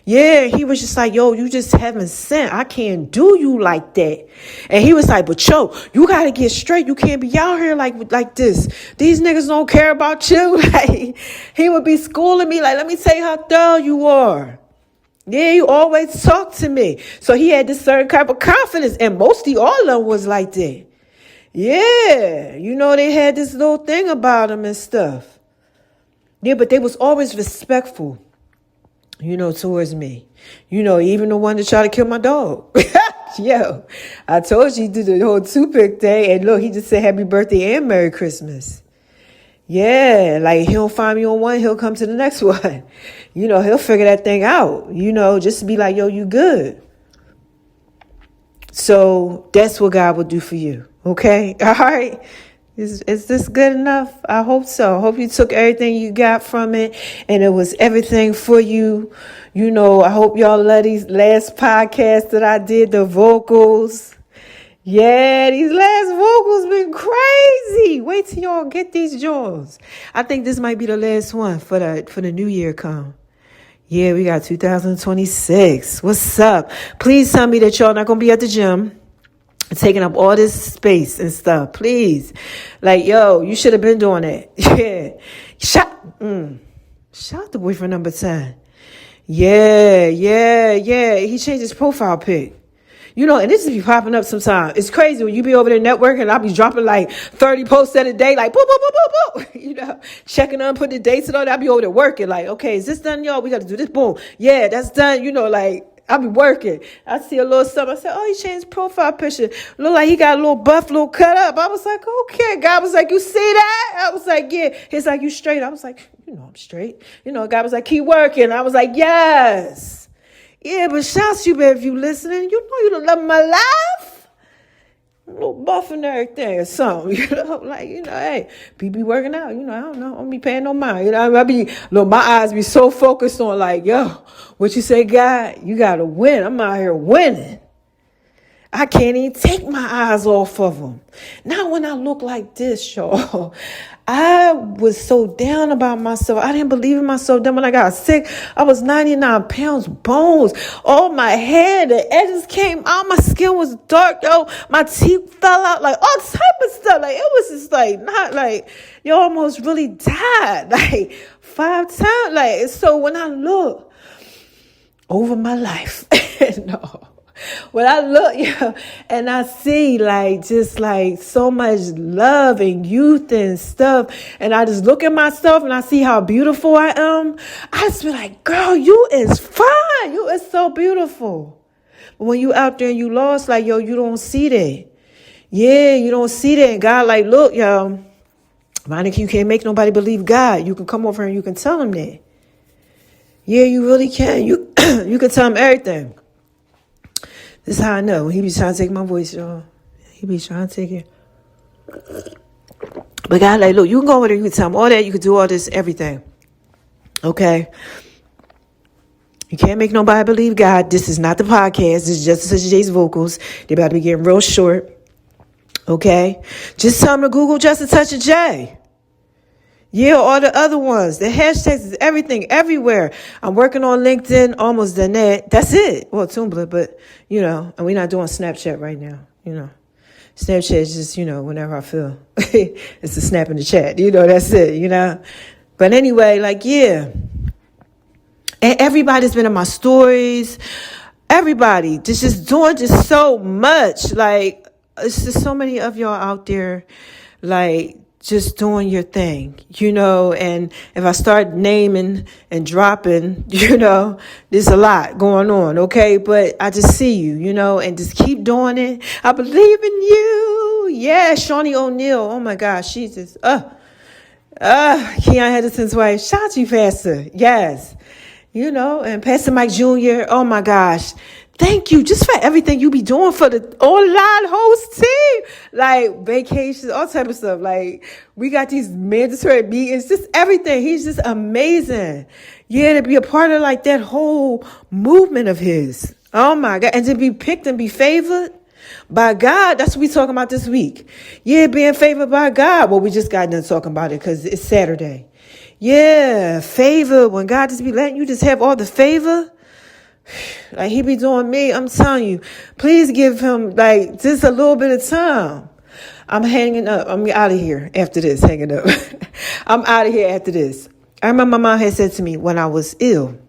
Speaker 1: Yeah, he was just like, yo, you just haven't sent. I can't do you like that. And he was like, but yo, you got to get straight. You can't be out here like this. These niggas don't care about you. Like, he would be schooling me like, let me tell you how thorough you are. Yeah, you always talk to me. So he had this certain type of confidence. And mostly all of them was like that. Yeah, they had this little thing about him and stuff. Yeah, but they was always respectful. Towards me. Even the one that tried to kill my dog. Yo, I told you he did the whole toothpick thing. And look, he just said happy birthday and Merry Christmas. Yeah, like he'll find me on one, he'll come to the next one. He'll figure that thing out. Just to be like, yo, you good. So that's what God will do for you. Okay? All right? Is this good enough? I hope so. I hope you took everything you got from it and it was everything for you. I hope y'all love these last podcasts that I did, the vocals. Yeah, these last vocals been crazy. Wait till y'all get these jaws. I think this might be the last one for the new year come. Yeah, we got 2026. What's up? Please tell me that y'all not going to be at the gym. Taking up all this space and stuff, please. Like, yo, you should have been doing that. Yeah. Shout out to boyfriend number 10. Yeah. He changed his profile pic. And this be popping up sometimes. It's crazy when you be over there networking and I'll be dropping like 30 posts in a day, like boop, boop, boop, boop, boop. Checking on, putting the dates and all that. I'll be over there working like, okay, is this done, y'all? We got to do this. Boom. Yeah, that's done. like, I'll be working. I see a little something. I said, oh, he changed profile picture. Look like he got a little buff, little cut up. I was like, okay. God was like, you see that? I was like, yeah. He's like, you straight? I was like, I'm straight. God was like, keep working. I was like, yes. Yeah, but shouts you, babe, if you listening. You don't love my life. A little buff and everything or something, hey, be working out, I don't know, I don't be paying no mind, my eyes be so focused on like, yo, what you say, God, you gotta win. I'm out here winning. I can't even take my eyes off of them. Now when I look like this, y'all, I was so down about myself. I didn't believe in myself. Then when I got sick, I was 99 pounds, bones. All my hair, the edges came out. My skin was dark, yo. My teeth fell out, like all type of stuff. Like, it was just like, not like, you almost really died, like 5 times. Like, so when I look over my life, no. When I look, and I see like just like so much love and youth and stuff, and I just look at myself and I see how beautiful I am, I just be like, girl, you is fine. You is so beautiful. But when you out there and you lost, like, yo, you don't see that. Yeah, you don't see that. And God like, look, yo, Monica, you can't make nobody believe God. You can come over and you can tell them that. Yeah, you really can. You can tell them everything. This is how I know. He be trying to take my voice, y'all. He be trying to take it. But God, like, look, you can go over there. You can tell him all that. You can do all this, everything. Okay? You can't make nobody believe God. This is not the podcast. This is just Such J's vocals. They about to be getting real short. Okay? Just tell him to Google Just a Touch of J. Yeah, all the other ones. The hashtags is everything, everywhere. I'm working on LinkedIn, almost done that. That's it. Well, Tumblr, but, and we're not doing Snapchat right now, Snapchat is just, whenever I feel. It's a snap in the chat. That's it, But anyway, yeah. And everybody's been in my stories. Everybody just doing just so much. It's just so many of y'all out there, just doing your thing, and if I start naming and dropping, there's a lot going on, okay? But I just see you, and just keep doing it. I believe in you. Yeah, Shawnee O'Neal. Oh my gosh, she's just, Keon Henderson's wife. Shout out to you, Pastor. Yes. And Pastor Mike Jr., oh my gosh. Thank you just for everything you be doing for the online host team. Vacations, all type of stuff. We got these mandatory meetings, just everything. He's just amazing. Yeah, to be a part of that whole movement of his. Oh my God. And to be picked and be favored by God. That's what we talking about this week. Yeah, being favored by God. Well, we just got done talking about it because it's Saturday. Yeah, favor. When God just be letting you just have all the favor. He be doing me. I'm telling you, please give him just a little bit of time. I'm hanging up. I'm out of here after this, hanging up. I'm out of here after this. I remember my mom had said to me when I was ill,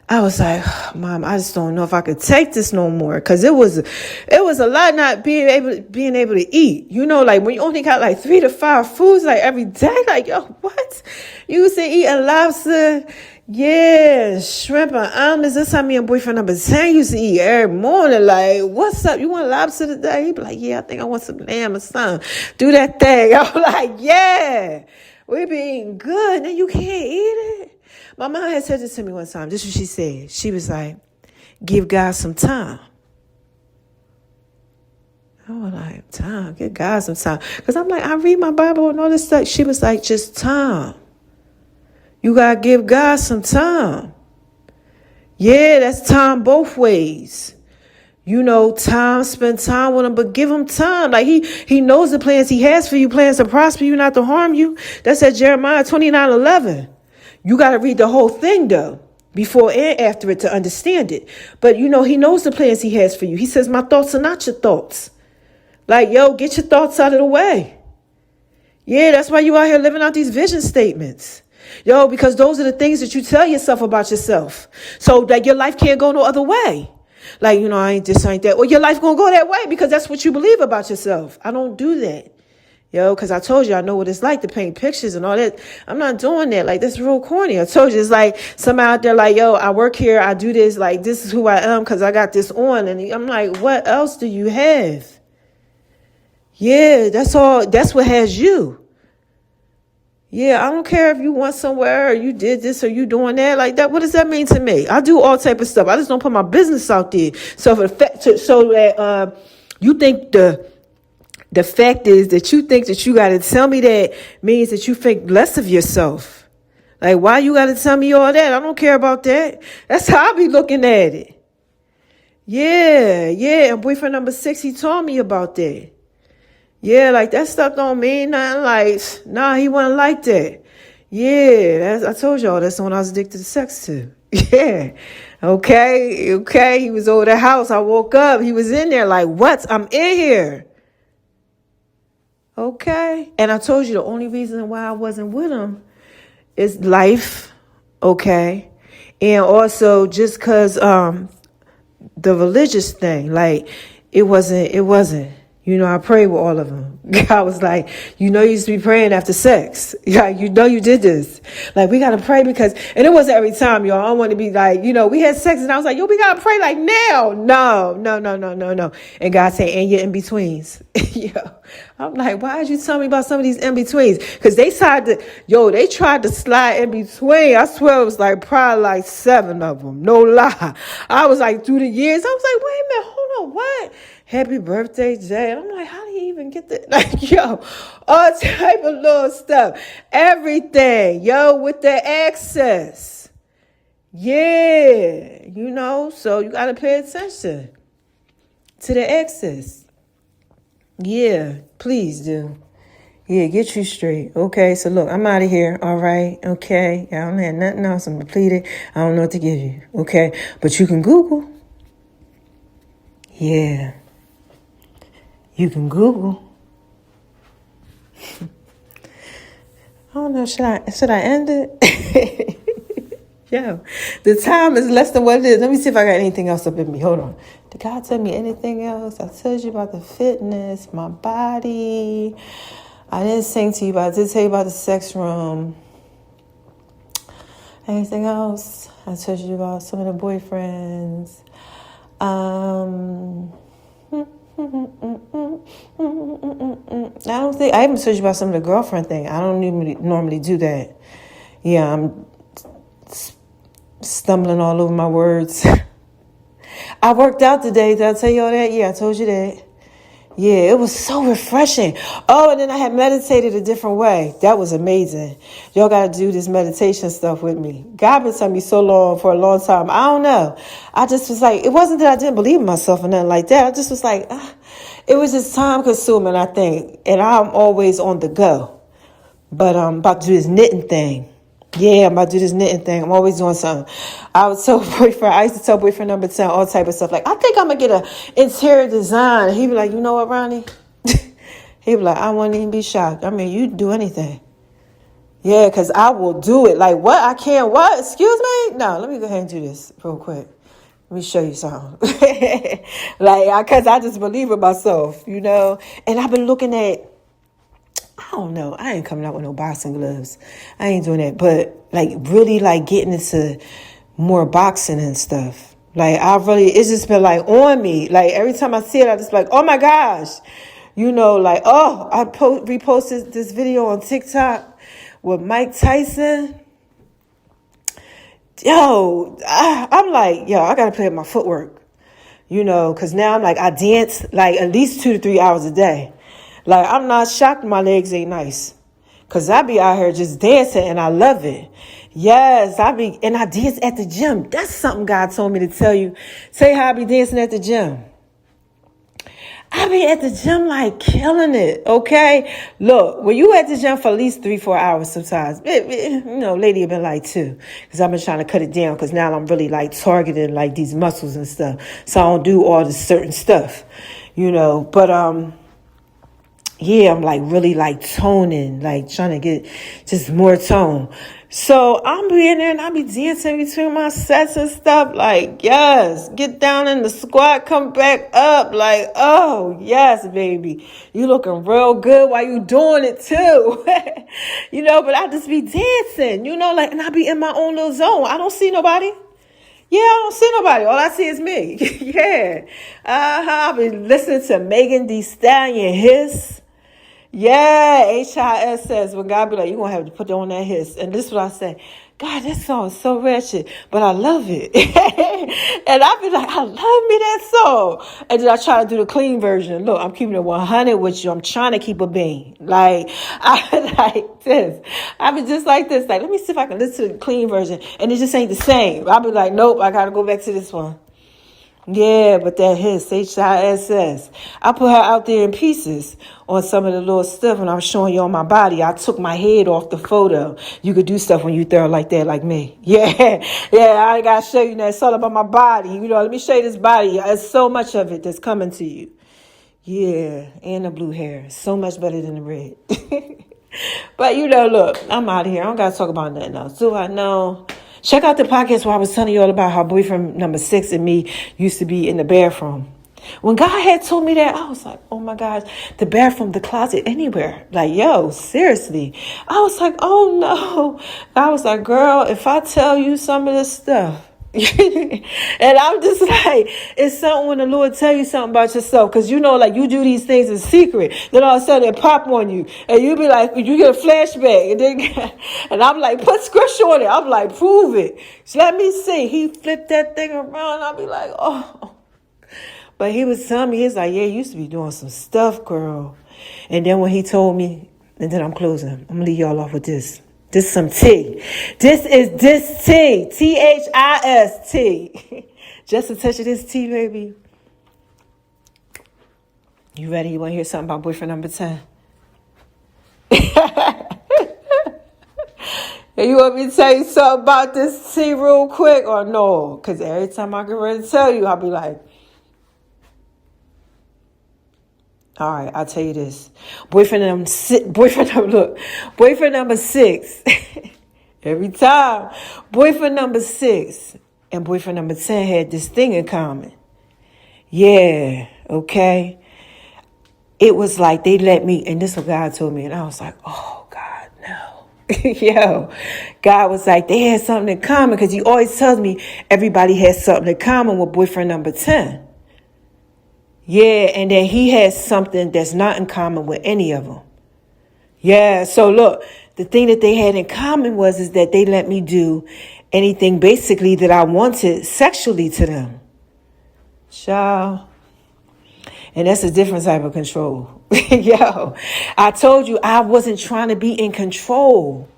Speaker 1: I was like, Mom, I just don't know if I could take this no more. Cause it was a lot not being able to eat. When you only got 3 to 5 foods every day, yo, what? You used to eating lobster. Yeah, shrimp and almonds. That's how me and boyfriend number 10 used to eat every morning. What's up? You want lobster today? He'd be like, yeah, I think I want some lamb or something. Do that thing. I'm like, yeah, we be eating good. And you can't eat it. My mom had said this to me one time. This is what she said. She was like, give God some time. I was like, time, give God some time. Because I'm like, I read my Bible and all this stuff. She was like, just time. You got to give God some time. Yeah, that's time both ways. Time, spend time with him, but give him time. He knows the plans he has for you, plans to prosper you, not to harm you. That's at Jeremiah 29:11. You got to read the whole thing, though, before and after it to understand it. But, he knows the plans he has for you. He says, my thoughts are not your thoughts. Get your thoughts out of the way. Yeah, that's why you out here living out these vision statements. Because those are the things that you tell yourself about yourself. So that your life can't go no other way. I ain't this, I ain't that. Well, your life gonna go that way because that's what you believe about yourself. I don't do that. Because I told you I know what it's like to paint pictures and all that. I'm not doing that. That's real corny. I told you it's somebody out there I work here, I do this, this is who I am because I got this on. And I'm like, what else do you have? Yeah, that's all. That's what has you. Yeah, I don't care if you went somewhere or you did this or you doing that. What does that mean to me? I do all type of stuff. I just don't put my business out there. So that you think the fact is that you think that you got to tell me that means that you think less of yourself. Why you got to tell me all that? I don't care about that. That's how I be looking at it. Yeah. And boyfriend number 6, he told me about that. Yeah, that stuff don't mean nothing. Nah, he wasn't like that. Yeah, I told y'all that's when I was addicted to sex too. Yeah. Okay. He was over the house. I woke up. He was in there what? I'm in here. Okay. And I told you the only reason why I wasn't with him is life. Okay. And also just because the religious thing, it wasn't. I prayed with all of them. God was like, you used to be praying after sex. Yeah, you did this. We got to pray because, and it wasn't every time, y'all. I don't want to be we had sex and I was like, we got to pray now. No. And God said, and your in-betweens. I'm like, why did you tell me about some of these in-betweens? Because they tried to slide in between. I swear it was probably 7 of them. No lie. I was through the years, I was like, wait a minute, hold on, what? Happy birthday, Jay. I'm like, how do you even get that? All type of little stuff. Everything, with the access. Yeah, so you got to pay attention to the access. Yeah, please do. Yeah, get you straight. Okay, so look, I'm out of here. All right, okay. I don't have nothing else. I'm depleted. I don't know what to give you. Okay, but you can Google. Yeah, you can Google. I don't know. Should I end it? Yo, the time is less than what it is. Let me see if I got anything else up in me. Hold on. Did God tell me anything else? I told you about the fitness, my body. I didn't sing to you, but I did tell you about the sex room. Anything else? I told you about some of the boyfriends. I don't think I even told you about some of the girlfriend thing. I don't even normally do that. Yeah, I'm stumbling all over my words. I worked out today. Did I tell you all that? Yeah, I told you that. Yeah, it was so refreshing. Oh, and then I had meditated a different way. That was amazing. Y'all got to do this meditation stuff with me. God been telling me so long, for a long time. I don't know. I just was like, it wasn't that I didn't believe in myself or nothing like that. I just was like, it was just time consuming, I think. And I'm always on the go. But I'm about to do this knitting thing. Yeah, I'm about to do this knitting thing. I'm always doing something. I used to tell boyfriend number 10 all type of stuff. Like, I think I'm going to get an interior design. He'd be like, you know what, Ronnie? He'd be like, I wouldn't even be shocked. I mean, you do anything. Yeah, because I will do it. Like, what? I can't what? Excuse me? No, let me go ahead and do this real quick. Let me show you something. Because I just believe in myself, you know. And I've been looking at, I don't know. I ain't coming out with no boxing gloves. I ain't doing that. But really getting into more boxing and stuff. It's just been on me. Every time I see it, I just be like, oh my gosh. You know, I reposted this video on TikTok with Mike Tyson. I'm like, I got to play with my footwork. You know, because now I'm I dance at least 2 to 3 hours a day. I'm not shocked my legs ain't nice. Because I be out here just dancing and I love it. Yes, I dance at the gym. That's something God told me to tell you. Say how I be dancing at the gym. I be at the gym killing it, okay? Look, when you at the gym for at least 3-4 hours sometimes, lady have been 2. Because I've been trying to cut it down because now I'm really targeting these muscles and stuff. So I don't do all this certain stuff, but yeah, I'm really toning, trying to get just more tone. So I'm being there and I be dancing between my sets and stuff. Yes, get down in the squat, come back up. Oh, yes, baby. You looking real good while you doing it too. But I just be dancing, and I be in my own little zone. I don't see nobody. Yeah, I don't see nobody. All I see is me. Yeah. I've been listening to Megan Thee Stallion hiss. Yeah, HIS says when God be like, you're going to have to put on that hiss. And this is what I say. God, that song is so wretched, but I love it. And I be like, I love me that song. And then I try to do the clean version. Look, I'm keeping it 100 with you. I'm trying to keep a bean. I like this. I be just like this. Let me see if I can listen to the clean version. And it just ain't the same. I be like, nope, I got to go back to this one. Yeah, but that hiss, HISS. I put her out there in pieces on some of the little stuff when I was showing you on my body. I took my head off the photo. You could do stuff when you thorough like that, like me. Yeah, I got to show you that. It's all about my body. Let me show you this body. There's so much of it that's coming to you. Yeah, and the blue hair. So much better than the red. But, look, I'm out of here. I don't got to talk about nothing else. Do I know? Check out the podcast where I was telling you all about how boyfriend number 6 and me used to be in the bathroom. When God had told me that, I was like, oh my gosh, the bathroom, the closet, anywhere. Seriously. I was like, oh no. I was like, girl, if I tell you some of this stuff. And I'm just it's something when the Lord tell you something about yourself. Because you you do these things in secret. Then all of a sudden it pop on you. And you be like, you get a flashback. And I'm like, put scripture on it. I'm like, prove it. So let me see. He flipped that thing around. I'll be like, oh. But he was telling me, he's like, yeah, you used to be doing some stuff, girl. And then when he told me, and then I'm closing. I'm going to leave y'all off with this. This is some tea. This tea. THIS. Just a touch of this tea, baby. You ready? You want to hear something about boyfriend number 10? And you want me to tell you something about this tea real quick or no? Because every time I get ready to tell you, I'll be like, all right, I'll tell you this. Boyfriend number 6. Every time. Boyfriend number 6 and boyfriend number 10 had this thing in common. Yeah, okay. It was like they let me, and this is what God told me, and I was like, oh, God, no. Yo, God was like, they had something in common, because he always tells me everybody has something in common with boyfriend number 10. Yeah, and then he has something that's not in common with any of them. Yeah, so look, the thing that they had in common is that they let me do anything basically that I wanted sexually to them. Child. And that's a different type of control. Yo, I told you I wasn't trying to be in control.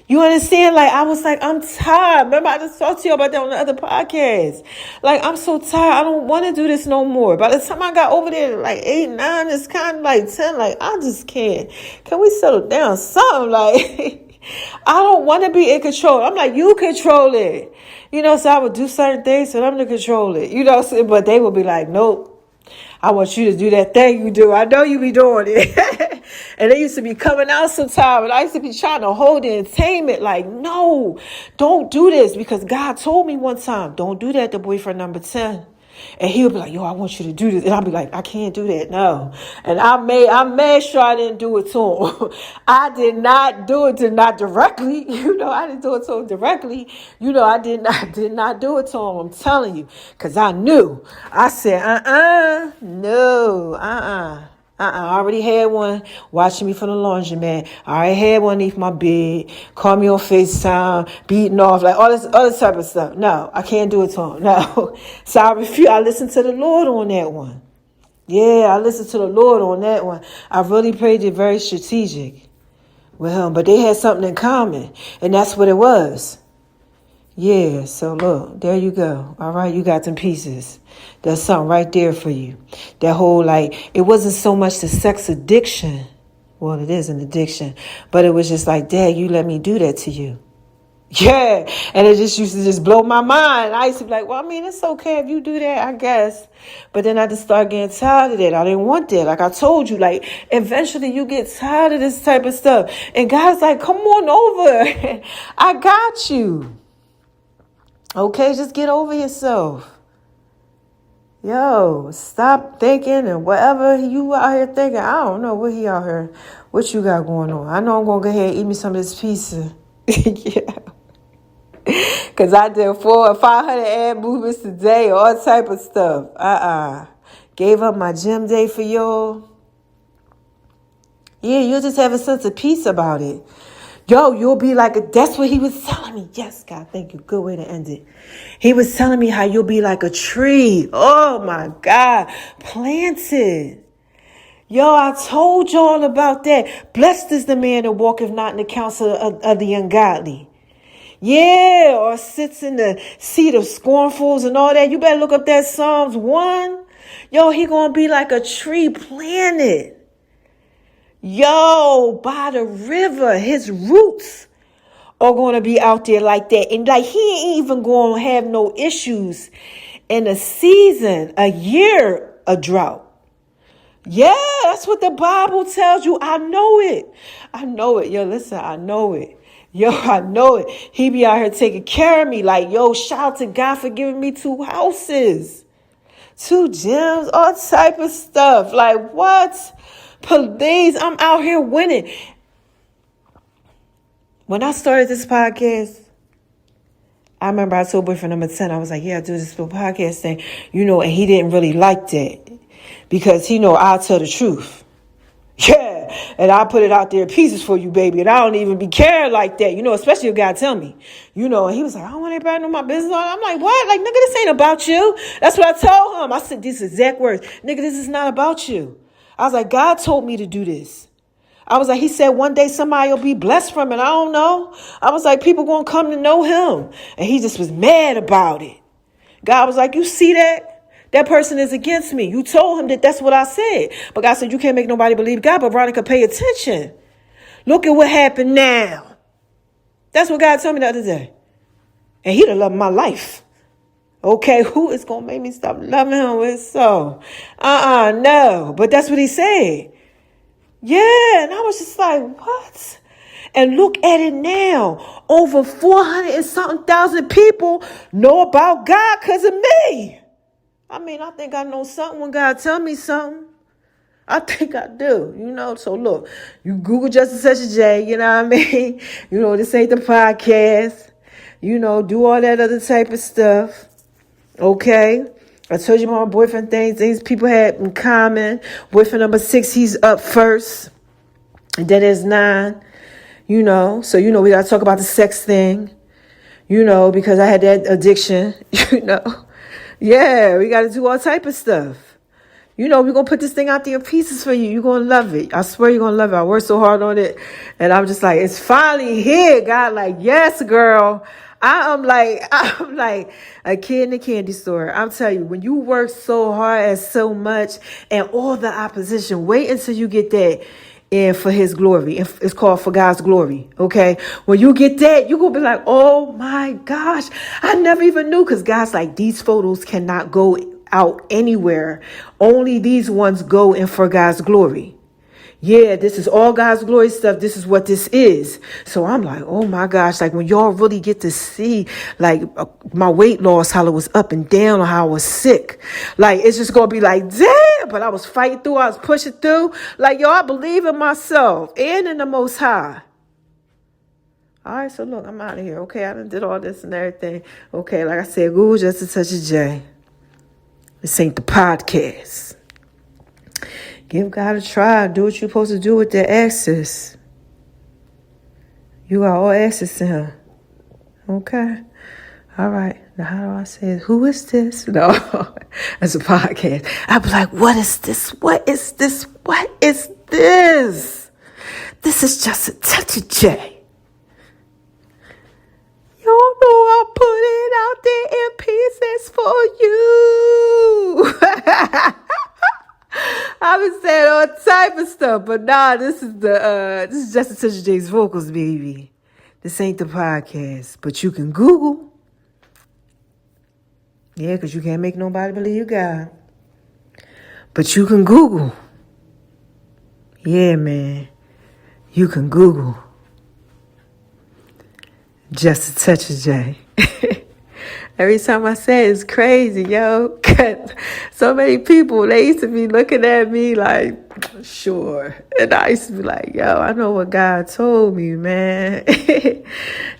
Speaker 1: You understand? Like, I was like, I'm tired. Remember, I just talked to you about that on the other podcast. Like, I'm so tired. I don't want to do this no more. By the time I got over there, like 8, 9, it's kind of like 10. Like, I just can't. Can we settle down? Something like, I don't want to be in control. I'm like, you control it. You know, so I would do certain things for them to control it. You know, but they would be like, nope. I want you to do that thing you do. I know you be doing it. And they used to be coming out sometime. And I used to be trying to hold the entertainment. Like, no, don't do this. Because God told me one time, don't do that to boyfriend number 10. And he would be like, yo, I want you to do this. And I'll be like, I can't do that. No. And I made sure I didn't do it to him. I did not do it not directly. You know, I didn't do it to him directly. You know, I did not do it to him. I'm telling you. Because I knew. I said, no, I already had one watching me from the laundromat. I already had one underneath my bed. Call me on FaceTime, beating off, like all this other type of stuff. No, I can't do it to him. No. So I refuse. I listened to the Lord on that one. Yeah, I listened to the Lord on that one. I really prayed it very strategic with him. But they had something in common. And that's what it was. Yeah, so look, there you go. All right, you got them pieces. There's something right there for you. That whole, like, it wasn't so much the sex addiction. Well, it is an addiction. But it was just like, Dad, you let me do that to you. Yeah, and it just used to just blow my mind. I used to be like, well, I mean, it's okay if you do that, I guess. But then I just started getting tired of that. I didn't want that. Like I told you, like, eventually you get tired of this type of stuff. And God's like, come on over. I got you. Okay, just get over yourself. Yo, stop thinking and whatever you out here thinking. I don't know what he out here, what you got going on. I know I'm going to go ahead and eat me some of this pizza. Yeah. Because I did 400 or 500 ab movements today, all type of stuff. Gave up my gym day for y'all. Yeah, you'll just have a sense of peace about it. Yo, you'll be like, that's what he was telling me. Yes, God, thank you. Good way to end it. He was telling me how you'll be like a tree. Oh, my God. Planted. Yo, I told y'all about that. Blessed is the man that walketh not in the counsel of the ungodly. Yeah, or sits in the seat of scornfuls and all that. You better look up that Psalms 1. Yo, he gonna be like a tree planted. Yo, by the river, his roots are going to be out there like that. And like, he ain't even going to have no issues in a season, a year, a drought. Yeah, that's what the Bible tells you. I know it. I know it. Yo, listen, I know it. Yo, I know it. He be out here taking care of me. Like, yo, shout out to God for giving me 2 houses, 2 gyms, all type of stuff. Like, what? Please, I'm out here winning. When I started this podcast, I remember I told boyfriend number 10, I was like, yeah, I do this little podcast thing, you know, and he didn't really like that because he know I'll tell the truth. Yeah, and I put it out there in pieces for you, baby, and I don't even be caring like that, you know, especially if God tell me, you know, and he was like, I don't want everybody to know my business. I'm like, what? Like, nigga, this ain't about you. That's what I told him. I said these exact words. Nigga, this is not about you. I was like, God told me to do this. I was like, he said one day somebody will be blessed from it. I don't know. I was like, people going to come to know him. And he just was mad about it. God was like, you see that? That person is against me. You told him that that's what I said. But God said, you can't make nobody believe God. But Veronica, pay attention. Look at what happened now. That's what God told me the other day. And he done loved my life. Okay, who is going to make me stop loving him with so? No. But that's what he said. Yeah, and I was just like, what? And look at it now. Over 400 and something thousand people know about God because of me. I mean, I think I know something when God tell me something. I think I do, So look, you Google Justice Session J, you know what I mean? This ain't the podcast. Do all that other type of stuff. Okay? I told you about my boyfriend things people had in common. Boyfriend number 6, he's up first. And then there's 9, So, we got to talk about the sex thing, because I had that addiction, Yeah, we got to do all type of stuff. We're going to put this thing out there in pieces for you. You're going to love it. I swear you're going to love it. I worked so hard on it. And I'm just like, it's finally here. God, like, yes, girl. I'm like a kid in a candy store. I'm telling you, when you work so hard and so much and all the opposition, wait until you get that in for his glory. It's called for God's glory. Okay. When you get that, you're going to be like, oh my gosh, I never even knew. Because God's like, these photos cannot go out anywhere. Only these ones go in for God's glory. Yeah, this is all God's glory stuff. This is what this is. So I'm like, oh my gosh, like when y'all really get to see like my weight loss, how it was up and down, or how I was sick. Like, it's just going to be like, damn, but I was fighting through. I was pushing through. Like, yo, I believe in myself and in the Most High. All right, so look, I'm out of here. Okay, I done did all this and everything. Okay, like I said, Google just a touch of J. This ain't the podcast. Give God a try. Do what you're supposed to do with the access. You got all access to him. Okay? All right. Now, how do I say it? Who is this? No, that's a podcast. I'd be like, what is this? What is this? What is this? This is just a touch of J. Y'all know I put it out there in pieces for you. I've been saying all type of stuff, but nah, this is just a touch of J's vocals, baby. This ain't the podcast, but you can Google. Yeah, because you can't make nobody believe God. But you can Google. Yeah, man. You can Google. Just a touch of J. Every time I say it, it's crazy, yo. Cause so many people, they used to be looking at me like, sure. And I used to be like, yo, I know what God told me, man.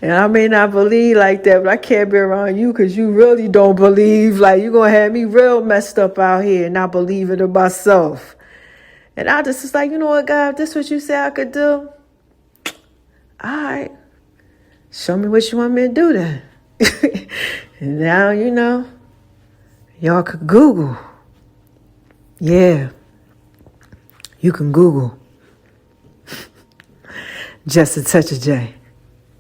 Speaker 1: And I may not believe like that, but I can't be around you because you really don't believe. Like, you're going to have me real messed up out here and not believing in myself. And I just was like, you know what, God, if this is what you say I could do, all right. Show me what you want me to do then. And now, y'all could Google. Yeah. You can Google. Just a touch of J.